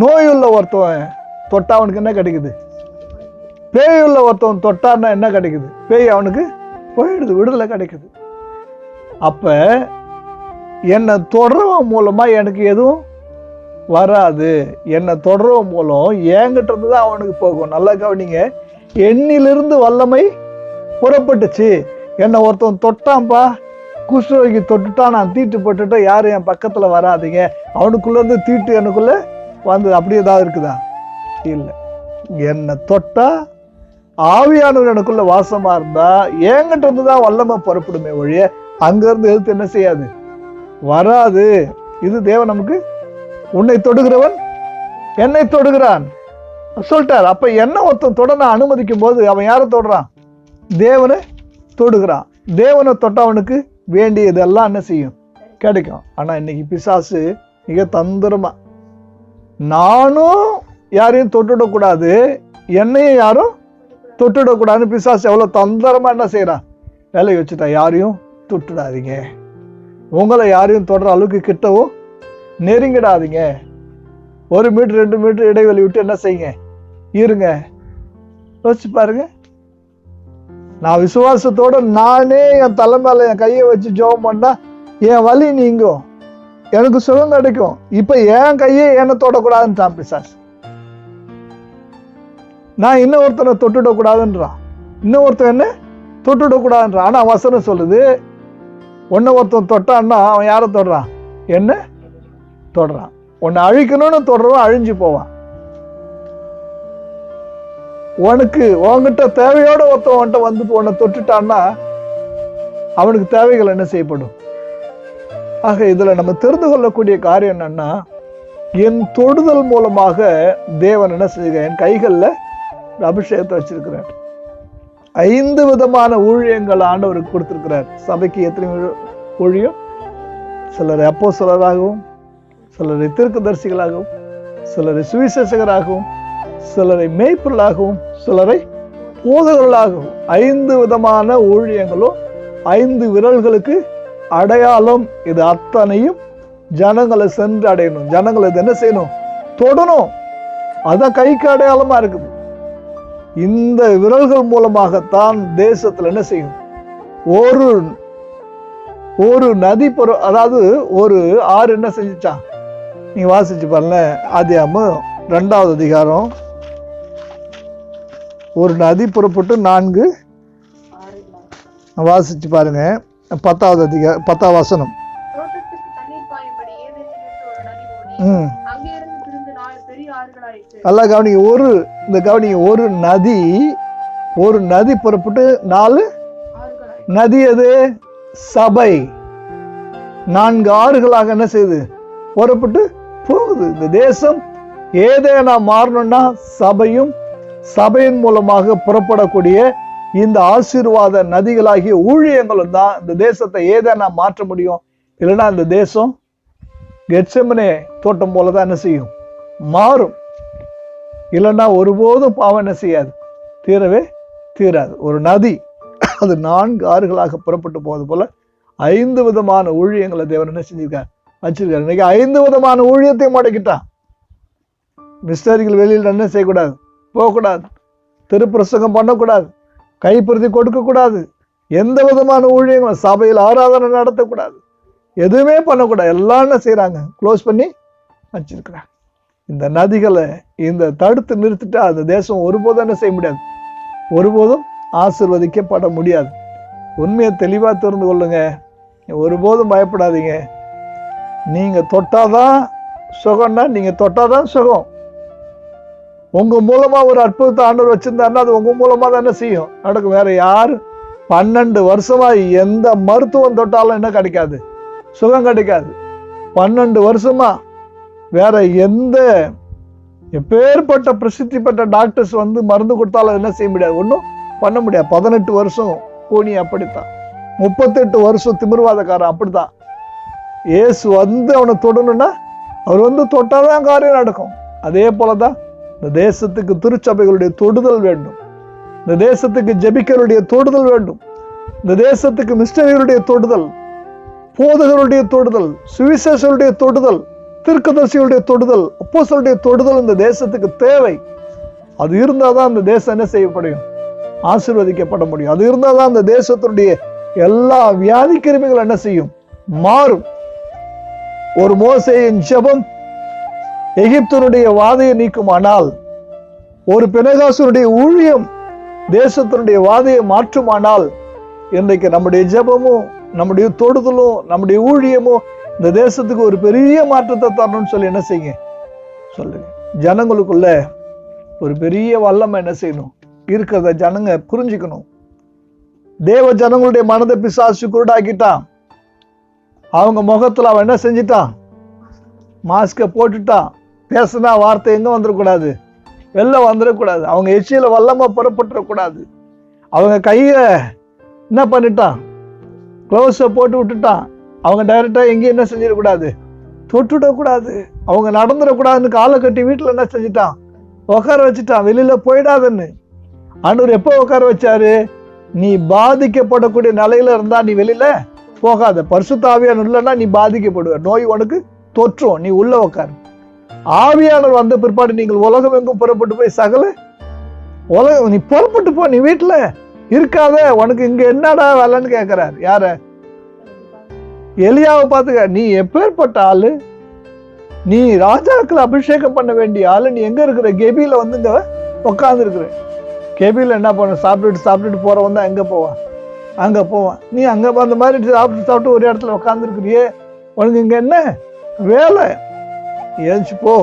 Speaker 1: நோயுள்ள ஒருத்தவன் தொட்டா அவனுக்கு என்ன கிடைக்குது, பேயுள்ள ஒருத்தவன் தொட்டான்னா என்ன கிடைக்குது, பேய் அவனுக்கு போயிடுது, விடுதலை கிடைக்குது. அப்ப என்னை தொடர்வன் மூலமா எனக்கு எதுவும் வராது. என்னை தொடர்வன் மூலம் என்கிட்ட இருந்து தான் அவனுக்கு போகும். நல்லா கவனிங்க, என்னிலிருந்து வல்லமை புறப்பட்டுச்சு. என்னை ஒருத்தன் தொட்டான்பா, குஷ்டரோகி தொட்டுட்டா, நான் தீட்டு போட்டுட்டா, யாரும் என் பக்கத்துல வராதிங்க, அவனுக்குள்ள இருந்து தீட்டு எனக்குள்ள வந்து அப்படி ஏதாவது இருக்குதா? இல்லை. என்னை தொட்டா ஆவியானவர் எனக்குள்ள வாசமா இருந்தா என்கிட்ட இருந்து தான் வல்லமை புறப்படுமே ஒழிய அங்கிருந்து எதிர்த்து என்ன செய்யாது, வராது. இது தேவன் நமக்கு, உன்னை தொடுகிறவன் என்னை தொடுகிறான் சொல்லிட்டார். அப்ப என்ன ஒருத்தன் தொட நான் அனுமதிக்கும் போது அவன் யாரை தொடுறான், தேவனை தொடுகிறான். தேவனை தொட்டவனுக்கு வேண்டியதெல்லாம் என்ன செய்யும், கிடைக்கும். ஆனா இன்னைக்கு பிசாசு மிக தந்திரமா, நானும் யாரையும் தொட்டுடக்கூடாது, என்னையும் யாரும் தொட்டுடக்கூடாதுன்னு பிசாசு எவ்வளவு தந்திரமா என்ன செய்யறான், வேலையை வச்சுட்டா. யாரையும் தொட்டுடாதீங்க, உங்களை யாரையும் தொடர அளவுக்கு கிட்டவும் நெருங்கிடாதீங்க. 1 மீட்டர் 2 மீட்டர் இடைவெளி விட்டு என்ன செய்யுங்க, இருங்க. யோசிச்சு பாருங்க. நான் விசுவாசத்தோட நானே என் தலை மேல என் கையை வச்சு ஜெபம் பண்ணா என் வலி நீங்கும், எனக்கு சுகம் கிடைக்கும். இப்ப என் கையை என்ன தொடக்கூடாதுன்னு தான் பிசாசு. நான் இன்னொருத்தனை தொட்டுடக்கூடாதுன்றான், இன்னொருத்தன் என்ன தொட்டுடக்கூடாதுன்றான். ஆனா வசனம் சொல்லுது, ஒன்ன ஒருத்தன் தொட்டான்னா அவன் யாரை தொடுறான்? என்ன தொடுறான். உன்னை அழிக்கணும்னு தொடுறவன் அழிஞ்சு போவான். உன்கிட்ட தேவையோட ஒருத்தவன்ட்ட வந்து உன்னை தொட்டுட்டான்னா அவனுக்கு தேவைகள் என்ன செய்யப்படும்? ஆக இதுல நம்ம தெரிந்து கொள்ளக்கூடிய காரியம் என்னன்னா, என் தொடுதல் மூலமாக தேவன் என்ன செய்ய என் கைகள்ல அபிஷேகத்தை வச்சிருக்கிறார். 5 விதமான ஊழியங்கள் ஆண்டவருக்கு கொடுத்திருக்கிறார். சபைக்கு எத்தனை ஊழியம்? சிலரை அப்போஸ்தலராகவும், சிலரை தீர்க்கதரிசிகளாகவும், சிலரை சுவிசேஷகராகவும், சிலரை மேய்ப்பர்களாகவும், சிலரை போதகர்களாகவும் 5 விதமான ஊழியங்களும் 5 விரல்களுக்கு அடையாளம். இது அத்தனையும் ஜனங்களை சென்று அடையணும். ஜனங்களை இது என்ன செய்யணும்? தொடணும். அதான் கைக்கு அடையாளமா இருக்குது. இந்த விரல்கள் மூலமாகத்தான் தேசத்துல என்ன செய்யும்? ஒரு நதி அதாவது ஒரு ஆறு என்ன செஞ்சுச்சான்? நீங்க வாசிச்சு பாருங்க, ஆதியாகமம் 2வது அதிகாரம். ஒரு நதி புறப்பட்டு 4 வாசிச்சு பாருங்க, 10வது அதிகாரம் 10வது வசனம். நல்லா கவனிங்க, ஒரு நதி புறப்பட்டு 4 நதி. அது சபை 4 ஆறுகளாக என்ன செய்யுது? புறப்பட்டு போகுது. இந்த தேசம் ஏதேனா மாறணும்னா சபையின் மூலமாக புறப்படக்கூடிய இந்த ஆசீர்வாத நதிகளாகிய ஊழியங்களும் தான் இந்த தேசத்தை ஏதேனா மாற்ற முடியும். இல்லைன்னா இந்த தேசம் கெத்செமனே தோட்டம் போலதான் என்ன செய்யும்? மாறும். இல்லைன்னா ஒருபோதும் பாவம் என்ன செய்யாது? தீரவே தீராது. ஒரு நதி அது 4 ஆறுகளாக புறப்பட்டு போவது போல 5 விதமான ஊழியங்களை தேவன் என்ன செஞ்சிருக்காரு? வச்சிருக்காரு. இன்னைக்கு 5 விதமான ஊழியத்தை முடக்கிட்டான். மிஸ்டரிகள் வெளியில் என்ன செய்யக்கூடாது? போகக்கூடாது, திருப்பிரசங்கம் பண்ணக்கூடாது, கைப்பிரதி கொடுக்கக்கூடாது, எந்த விதமான ஊழியங்களும் சபையில் ஆராதனை நடத்தக்கூடாது, எதுவுமே பண்ணக்கூடாது. எல்லாம் என்ன செய்யறாங்க? க்ளோஸ் பண்ணி வச்சிருக்கிறாங்க. இந்த நதிகளை இந்த தடுத்து நிறுத்திட்டா அந்த தேசம் ஒருபோதும் என்ன செய்ய முடியாது? ஒருபோதும் ஆசீர்வதிக்கப்பட முடியாது. உண்மையை தெளிவா தெரிந்து கொள்ளுங்க. ஒருபோதும் பயப்படாதீங்க. நீங்க தொட்டாதான் சுகம்னா நீங்க தொட்டாதான் சுகம். உங்க மூலமா ஒரு அற்புதத்தை ஆண்டவர் வச்சிருந்தாருன்னா அது உங்க மூலமா தான் என்ன செய்யும்? நடக்கும். வேற யாரு 12 வருஷமா எந்த மருத்துவம் தொட்டாலும் என்ன கிடைக்காது? சுகம் கிடைக்காது. 12 வருஷமா வேற எந்த எப்பேற்பட்ட பிரசித்தி பெற்ற டாக்டர்ஸ் வந்து மருந்து கொடுத்தாலும் என்ன செய்ய முடியாது? ஒன்றும் பண்ண முடியாது. 18 வருஷம் கோணி அப்படித்தான், 38 வருஷம் திமிர்வாதக்காரன் அப்படித்தான். ஏசு வந்து அவனை தொடணும்னா அவர் வந்து தொட்டாதான் காரியம் நடக்கும். அதே போலதான் இந்த தேசத்துக்கு திருச்சபைகளுடைய தொடுதல் வேண்டும். இந்த தேசத்துக்கு ஜெபிக்கருடைய தொடுதல் வேண்டும். இந்த தேசத்துக்கு மிஸ்டரிகளுடைய தொடுதல், போதகருடைய தொடுதல், சுவிசேஷருடைய தொடுதல், தீர்க்கதரிசிகளுடைய தொடுதல், அப்போஸ்தலருடைய தொடுதல் இந்த தேசத்துக்கு தேவை. அது இருந்தாதான் அந்த தேசம் என்ன செய்யப்படும்? ஆசீர்வதிக்கப்பட முடியும். அது இருந்தாதான் அந்த தேசத்தினுடைய எல்லா வியாதி கிருமிகள் என்ன செய்யும்? மாறும். ஒரு மோசேயின் ஜெபம் எகிப்தினுடைய வாதையை நீக்குமானால், ஒரு பினகாசுடைய ஊழியம் தேசத்தினுடைய வாதையை மாற்றுமானால், இன்றைக்கு நம்முடைய ஜெபமும் நம்முடைய தொடுதலும் நம்முடைய ஊழியமும் இந்த தேசத்துக்கு ஒரு பெரிய மாற்றத்தை தரணும்னு சொல்லி என்ன செய்யுங்க? சொல்லுங்க. ஜனங்களுக்குள்ள ஒரு பெரிய வல்லமை என்ன செய்யணும்? இருக்கிறத ஜனங்க புரிஞ்சுக்கணும். தேவ ஜனங்களுடைய மனதை பிசாசு குருடாக்கிட்டான். அவங்க முகத்துல அவன் என்ன செஞ்சிட்டான்? மாஸ்க போட்டுட்டான். பேசினா வார்த்தை எங்க வந்துடக்கூடாது? வெளில வந்துடக்கூடாது. அவங்க எச்சியில வல்லமா புறப்பட்டுறக்கூடாது. அவங்க கைய என்ன பண்ணிட்டான்? க்ளோஸை போட்டு விட்டுட்டான். அவங்க டைரக்டா எங்கேயும் என்ன செஞ்சிடக்கூடாது? தொட்டுவிடக்கூடாது. அவங்க நடந்துடக்கூடாதுன்னு காலை கட்டி வீட்டுல என்ன செஞ்சிட்டான்? உட்கார வச்சுட்டான். வெளியில போயிடாதுன்னு. ஆண்டவர் எப்போ உட்கார வச்சாரு? நீ பாதிக்கப்படக்கூடிய நிலையில இருந்தா நீ வெளியில போகாத. பரிசுத்த ஆவியானவர் இல்லைன்னா நீ பாதிக்கப்படுவ. நோய் உனக்கு தொற்றும். நீ உள்ள உட்காரு. ஆவியானவர் வந்த பிற்பாடு நீங்கள் உலகம் எங்கும் புறப்பட்டு போய் சகல உலகம் நீ புறப்பட்டு போ. நீ வீட்டுல இருக்காத, உனக்கு இங்க என்னடா வேலைன்னு கேட்கிறார். யார? எலியாவை பார்த்துக்க. நீ எப்பேற்பட்ட ஆளு, நீ ராஜாக்களை அபிஷேகம் பண்ண வேண்டிய ஆளு, நீ எங்க இருக்கிற? கெபியில வந்து இங்க உட்கார்ந்து இருக்கிற. கெபியில என்ன பண்ண? சாப்பிட்டுட்டு போறவன் தான் எங்க போவான்? அங்க போவான். நீ அங்க அந்த மாதிரி சாப்பிட்டு ஒரு இடத்துல உட்கார்ந்து இருக்கிறியே, உனக்கு இங்க என்ன வேலை? எழுந்து போ,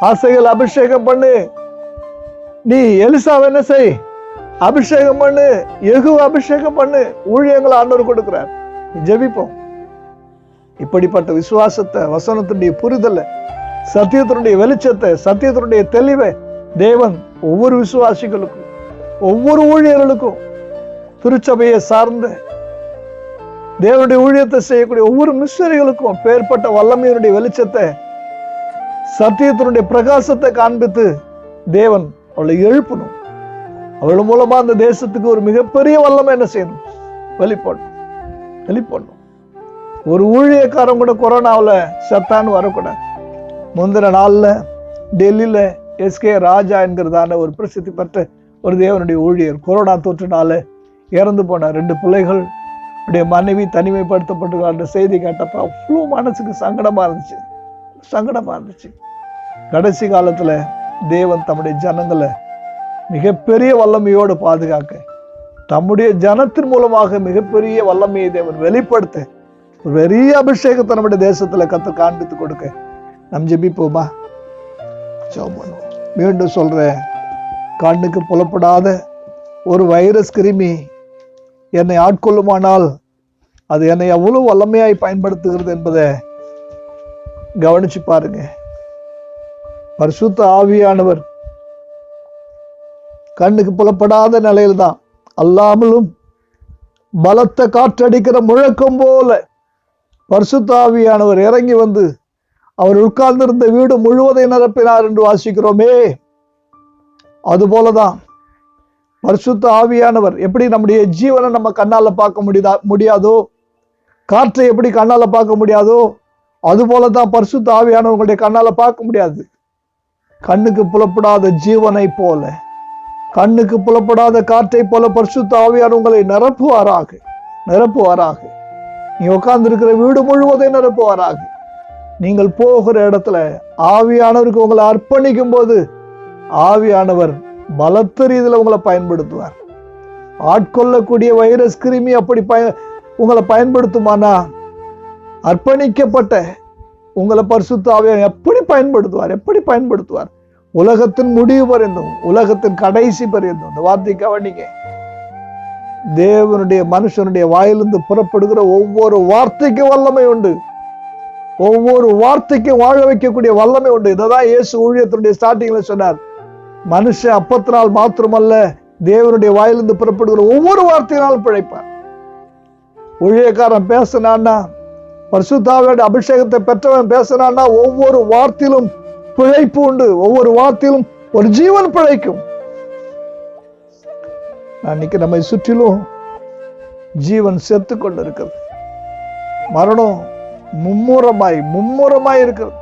Speaker 1: ஆசைகள் அபிஷேகம் பண்ணு. நீ எலிசாவை என்ன செய்? அபிஷேகம் பண்ணு. யெகூவை அபிஷேகம் பண்ணு. ஊழியங்களை ஆண்டவர் கொடுக்கிறார். ஜெபிப்போம். இப்படிப்பட்ட விசுவாசத்தை, வசனத்தினுடைய புரிதலை, சத்தியத்தினுடைய வெளிச்சத்தை, சத்தியத்தினுடைய தெளிவை தேவன் ஒவ்வொரு விசுவாசிகளுக்கும், ஒவ்வொரு ஊழியர்களுக்கும், திருச்சபையை சார்ந்த தேவனுடைய ஊழியத்தை செய்யக்கூடிய ஒவ்வொரு மிஷனரிகளுக்கும் பேர்பட்ட வல்லமையினுடைய வெளிச்சத்தை, சத்தியத்தினுடைய பிரகாசத்தை காண்பித்து தேவன் அவளை எழுப்பணும். அவள் மூலமா அந்த தேசத்துக்கு ஒரு மிகப்பெரிய வல்லமை என்ன செய்யணும்? வெளிப்படணும். ஒரு ஊழியக்காரன் கூட கொரோனாவில் செத்தான்னு வரக்கூடாது. முந்தின நாள்ல டெல்லியில எஸ்கே ராஜா என்கிறதான ஒரு பிரசித்தி பெற்ற ஒரு தேவனுடைய ஊழியர் கொரோனா தொற்றுனால இறந்து போன 2 பிள்ளைகள், உடைய மனைவி தனிமைப்படுத்தப்பட்டு செய்தி கேட்டப்ப அவ்வளோ மனசுக்கு சங்கடமா இருந்துச்சு. கடைசி காலத்துல தேவன் தம்முடைய ஜனங்களை மிகப்பெரிய வல்லமையோடு பாதுகாக்க, தம்முடைய ஜனத்தின் மூலமாக மிகப்பெரிய வல்லமையை தேவன் வெளிப்படுத்த, ஒரு பெரிய அபிஷேகத்தை நம்முடைய தேசத்துல கர்த்தர் காண்பித்து கொடுக்க நம் ஜெபிப்போமா? ஜெபம் பண்ணுவோம். மீண்டும் சொல்றேன், கண்ணுக்கு புலப்படாத ஒரு வைரஸ் கிருமி என்னை ஆட்கொள்ளுமானால் அது என்னை எவ்வளவு வல்லமையாய் பயன்படுத்துகிறது என்பதை கவனிச்சு பாருங்க. பரிசுத்த ஆவியானவர் கண்ணுக்கு புலப்படாத நிலையில்தான் அல்லாமலும் பலத்த காற்றடிக்கிற முழக்கம் போல பரிசுத்த ஆவியானவர் இறங்கி வந்து அவர் உட்கார்ந்திருந்த வீடு முழுவதை நிரப்பினார் என்று வாசிக்கிறோமே. அதுபோலதான் பரிசுத்த ஆவியானவர் எப்படி நம்முடைய ஜீவனை நம்ம கண்ணால பார்க்க முடியாதோ, காற்றை எப்படி கண்ணால பார்க்க முடியாதோ, அதுபோலதான் பரிசுத்த ஆவியானவர்களுடைய கண்ணால பார்க்க முடியாது. கண்ணுக்கு புலப்படாத ஜீவனை போல, கண்ணுக்கு புலப்படாத காற்றை போல பரிசுத்த ஆவியானவர் உங்களை நிரப்புவாராக. நீ உட்கார்ந்து இருக்கிற வீடு முழுவதை நிரப்புவாராக. நீங்கள் போகிற இடத்துல ஆவியானவருக்கு உங்களை அர்ப்பணிக்கும் போது ஆவியானவர் பலத்த ரீதியில் உங்களை பயன்படுத்துவார். ஆட்கொள்ளக்கூடிய வைரஸ் கிருமி அப்படி உங்களை பயன்படுத்துமானா, அர்ப்பணிக்கப்பட்ட உங்களை பரிசுத்த ஆவியானவர் எப்படி பயன்படுத்துவார்? உலகத்தின் முடிவு பரியந்தம், உலகத்தின் கடைசி பரியந்தம். இந்த வார்த்தை கவனிங்க. தேவனுடைய மனுஷனுடைய வாயிலிருந்து புறப்படுகிற ஒவ்வொரு வார்த்தைக்கும் வல்லமை உண்டு. ஒவ்வொரு வார்த்தைக்கும் வாழ வைக்கக்கூடிய வல்லமை உண்டு. இதைதான் இயேசு ஊழியத்தினுடைய ஸ்டார்டிங்ல சொன்னார். மனுஷன் அப்பத்தினால் மாத்திரமல்ல, தேவனுடைய வாயிலிருந்து புறப்படுகிற ஒவ்வொரு வார்த்தையினாலும் பிழைப்பார். ஊழியக்காரன் பேசினான்னா, பரிசுத்த ஆவியானவருடைய அபிஷேகத்தை பெற்றவன் பேசினான்னா, ஒவ்வொரு வார்த்தையிலும் பிழைப்பு உண்டு. ஒவ்வொரு வார்த்தையிலும் ஒரு ஜீவன் பிழைக்கும். அன்னைக்கு நம்மை சுற்றிலும் ஜீவன் செத்து கொண்டு இருக்கிறது. மரணம் மும்முரமாய் இருக்கிறது.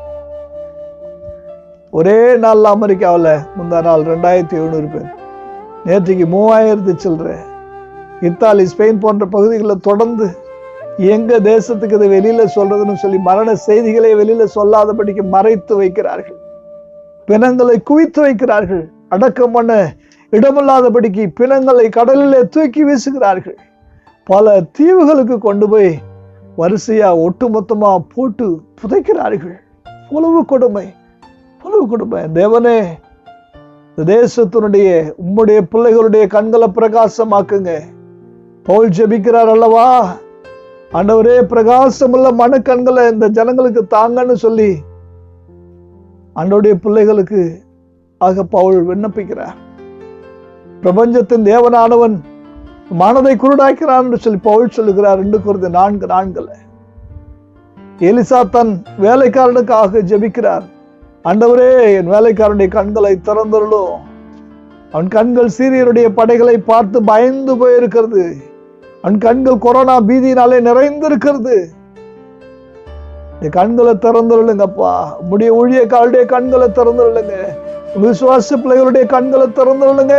Speaker 1: ஒரே நாள் அமெரிக்காவில் முந்தா நாள் 2700 பேர், நேற்றுக்கு 3000 சில்லற. இத்தாலி, ஸ்பெயின் போன்ற பகுதிகளில் தொடர்ந்து எங்க தேசத்துக்கு இதை வெளியில சொல்றதுன்னு சொல்லி மரண செய்திகளை வெளியில சொல்லாதபடிக்கு மறைத்து வைக்கிறார்கள். பிணங்களை குவித்து வைக்கிறார்கள். அடக்கம் பண்ண இடமில்லாதபடிக்கு பிணங்களை கடலிலே தூக்கி வீசுகிறார்கள். பல தீவுகளுக்கு கொண்டு போய் வரிசையா ஒட்டுமொத்தமா போட்டு புதைக்கிறார்கள். புலவு கொடுமை. தேவனே, தேசத்தினுடைய உம்முடைய பிள்ளைகளுடைய கண்களை பிரகாசமாக்குங்க. பவுல் ஜெபிக்கிறார் அல்லவா, ஆண்டவரே பிரகாசமுள்ள மனக்கண்களை இந்த ஜனங்களுக்கு தாங்கன்னு சொல்லி ஆண்டவருடைய பிள்ளைகளுக்கு ஆக பவுல் விண்ணப்பிக்கிறார். பிரபஞ்சத்தின் தேவனானவன் மனதை குருடாக்கிறான் என்று சொல்லி பவுல் சொல்லுகிறார் 2 கொரிந்தியர் 4:4. எலிசா தன் வேலைக்காரனுக்காக ஜெபிக்கிறார். ஆண்டவரே, என் வேலைக்காரனுடைய கண்களை திறந்தருளும். அவன் கண்கள் சீரியருடைய படைகளை பார்த்து பயந்து போயிருக்கிறது. அவன் கண்கள் கொரோனா பீதியினாலே நிறைந்திருக்கிறது. கண்களை திறந்துருளுங்கப்பா. உடைய ஊழியக்காரருடைய கண்களை திறந்துருளுங்க. விசுவாச பிள்ளைகளுடைய கண்களை திறந்துருளுங்க.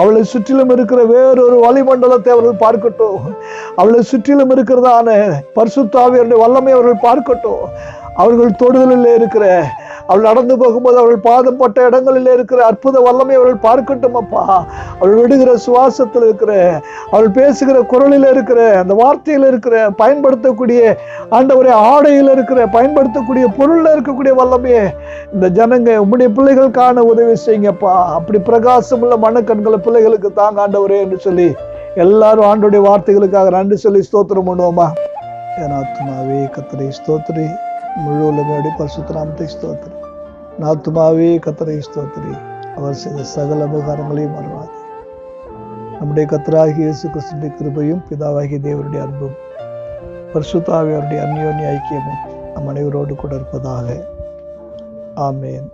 Speaker 1: அவளை சுற்றிலும் இருக்கிற வேறொரு வளிமண்டலத்தை அவர்கள் பார்க்கட்டும். அவளை சுற்றிலும் இருக்கிறதான பரிசுத்த ஆவியாருடைய வல்லமை அவர்கள் பார்க்கட்டும். அவர்கள் தொடுதலில் இருக்கிற, அவள் நடந்து போகும்போது அவர்கள் பாதப்பட்ட இடங்களில் இருக்கிற அற்புத வல்லமை அவர்கள் பார்க்கட்டும் அப்பா. அவள் விடுகிற சுவாசத்தில் இருக்கிற, அவள் பேசுகிற குரலில் இருக்கிற, அந்த வார்த்தையில் இருக்கிற, பயன்படுத்தக்கூடிய ஆண்டவரே ஆடையில் இருக்கிற, பயன்படுத்தக்கூடிய பொருளில் இருக்கக்கூடிய வல்லமையே இந்த ஜனங்க உம்முடைய பிள்ளைகள் காண உதவி செய்யுங்கப்பா. அப்படி பிரகாசம் உள்ள மனக்கண்களை பிள்ளைகளுக்கு தாங்க ஆண்டவரே என்று சொல்லி எல்லாரும் ஆண்டோடைய வார்த்தைகளுக்காக நன்றி சொல்லி ஸ்தோத்திரம் பண்ணுவோமா. என் ஆத்துமாவே கர்த்தரை ஸ்தோத்திரி, முழு உலகோடி பரிசுத்த நாமத்தை ஸ்தோத்திரி. ஆத்துமாவே கர்த்தரை ஸ்தோத்திரி, அவர் செய்த சகல உபகாரங்களையும் மறவாதே. நம்முடைய கர்த்தராகிய இயேசு கிறிஸ்துவின் கிருபையும் பிதாவாகிய தேவனுடைய அன்பும் பரிசுத்த ஆவியாருடைய அந்யோன்ய ஐக்கியமும் நம் அனைவரோடு கூட இருப்பதாக. ஆமேன்.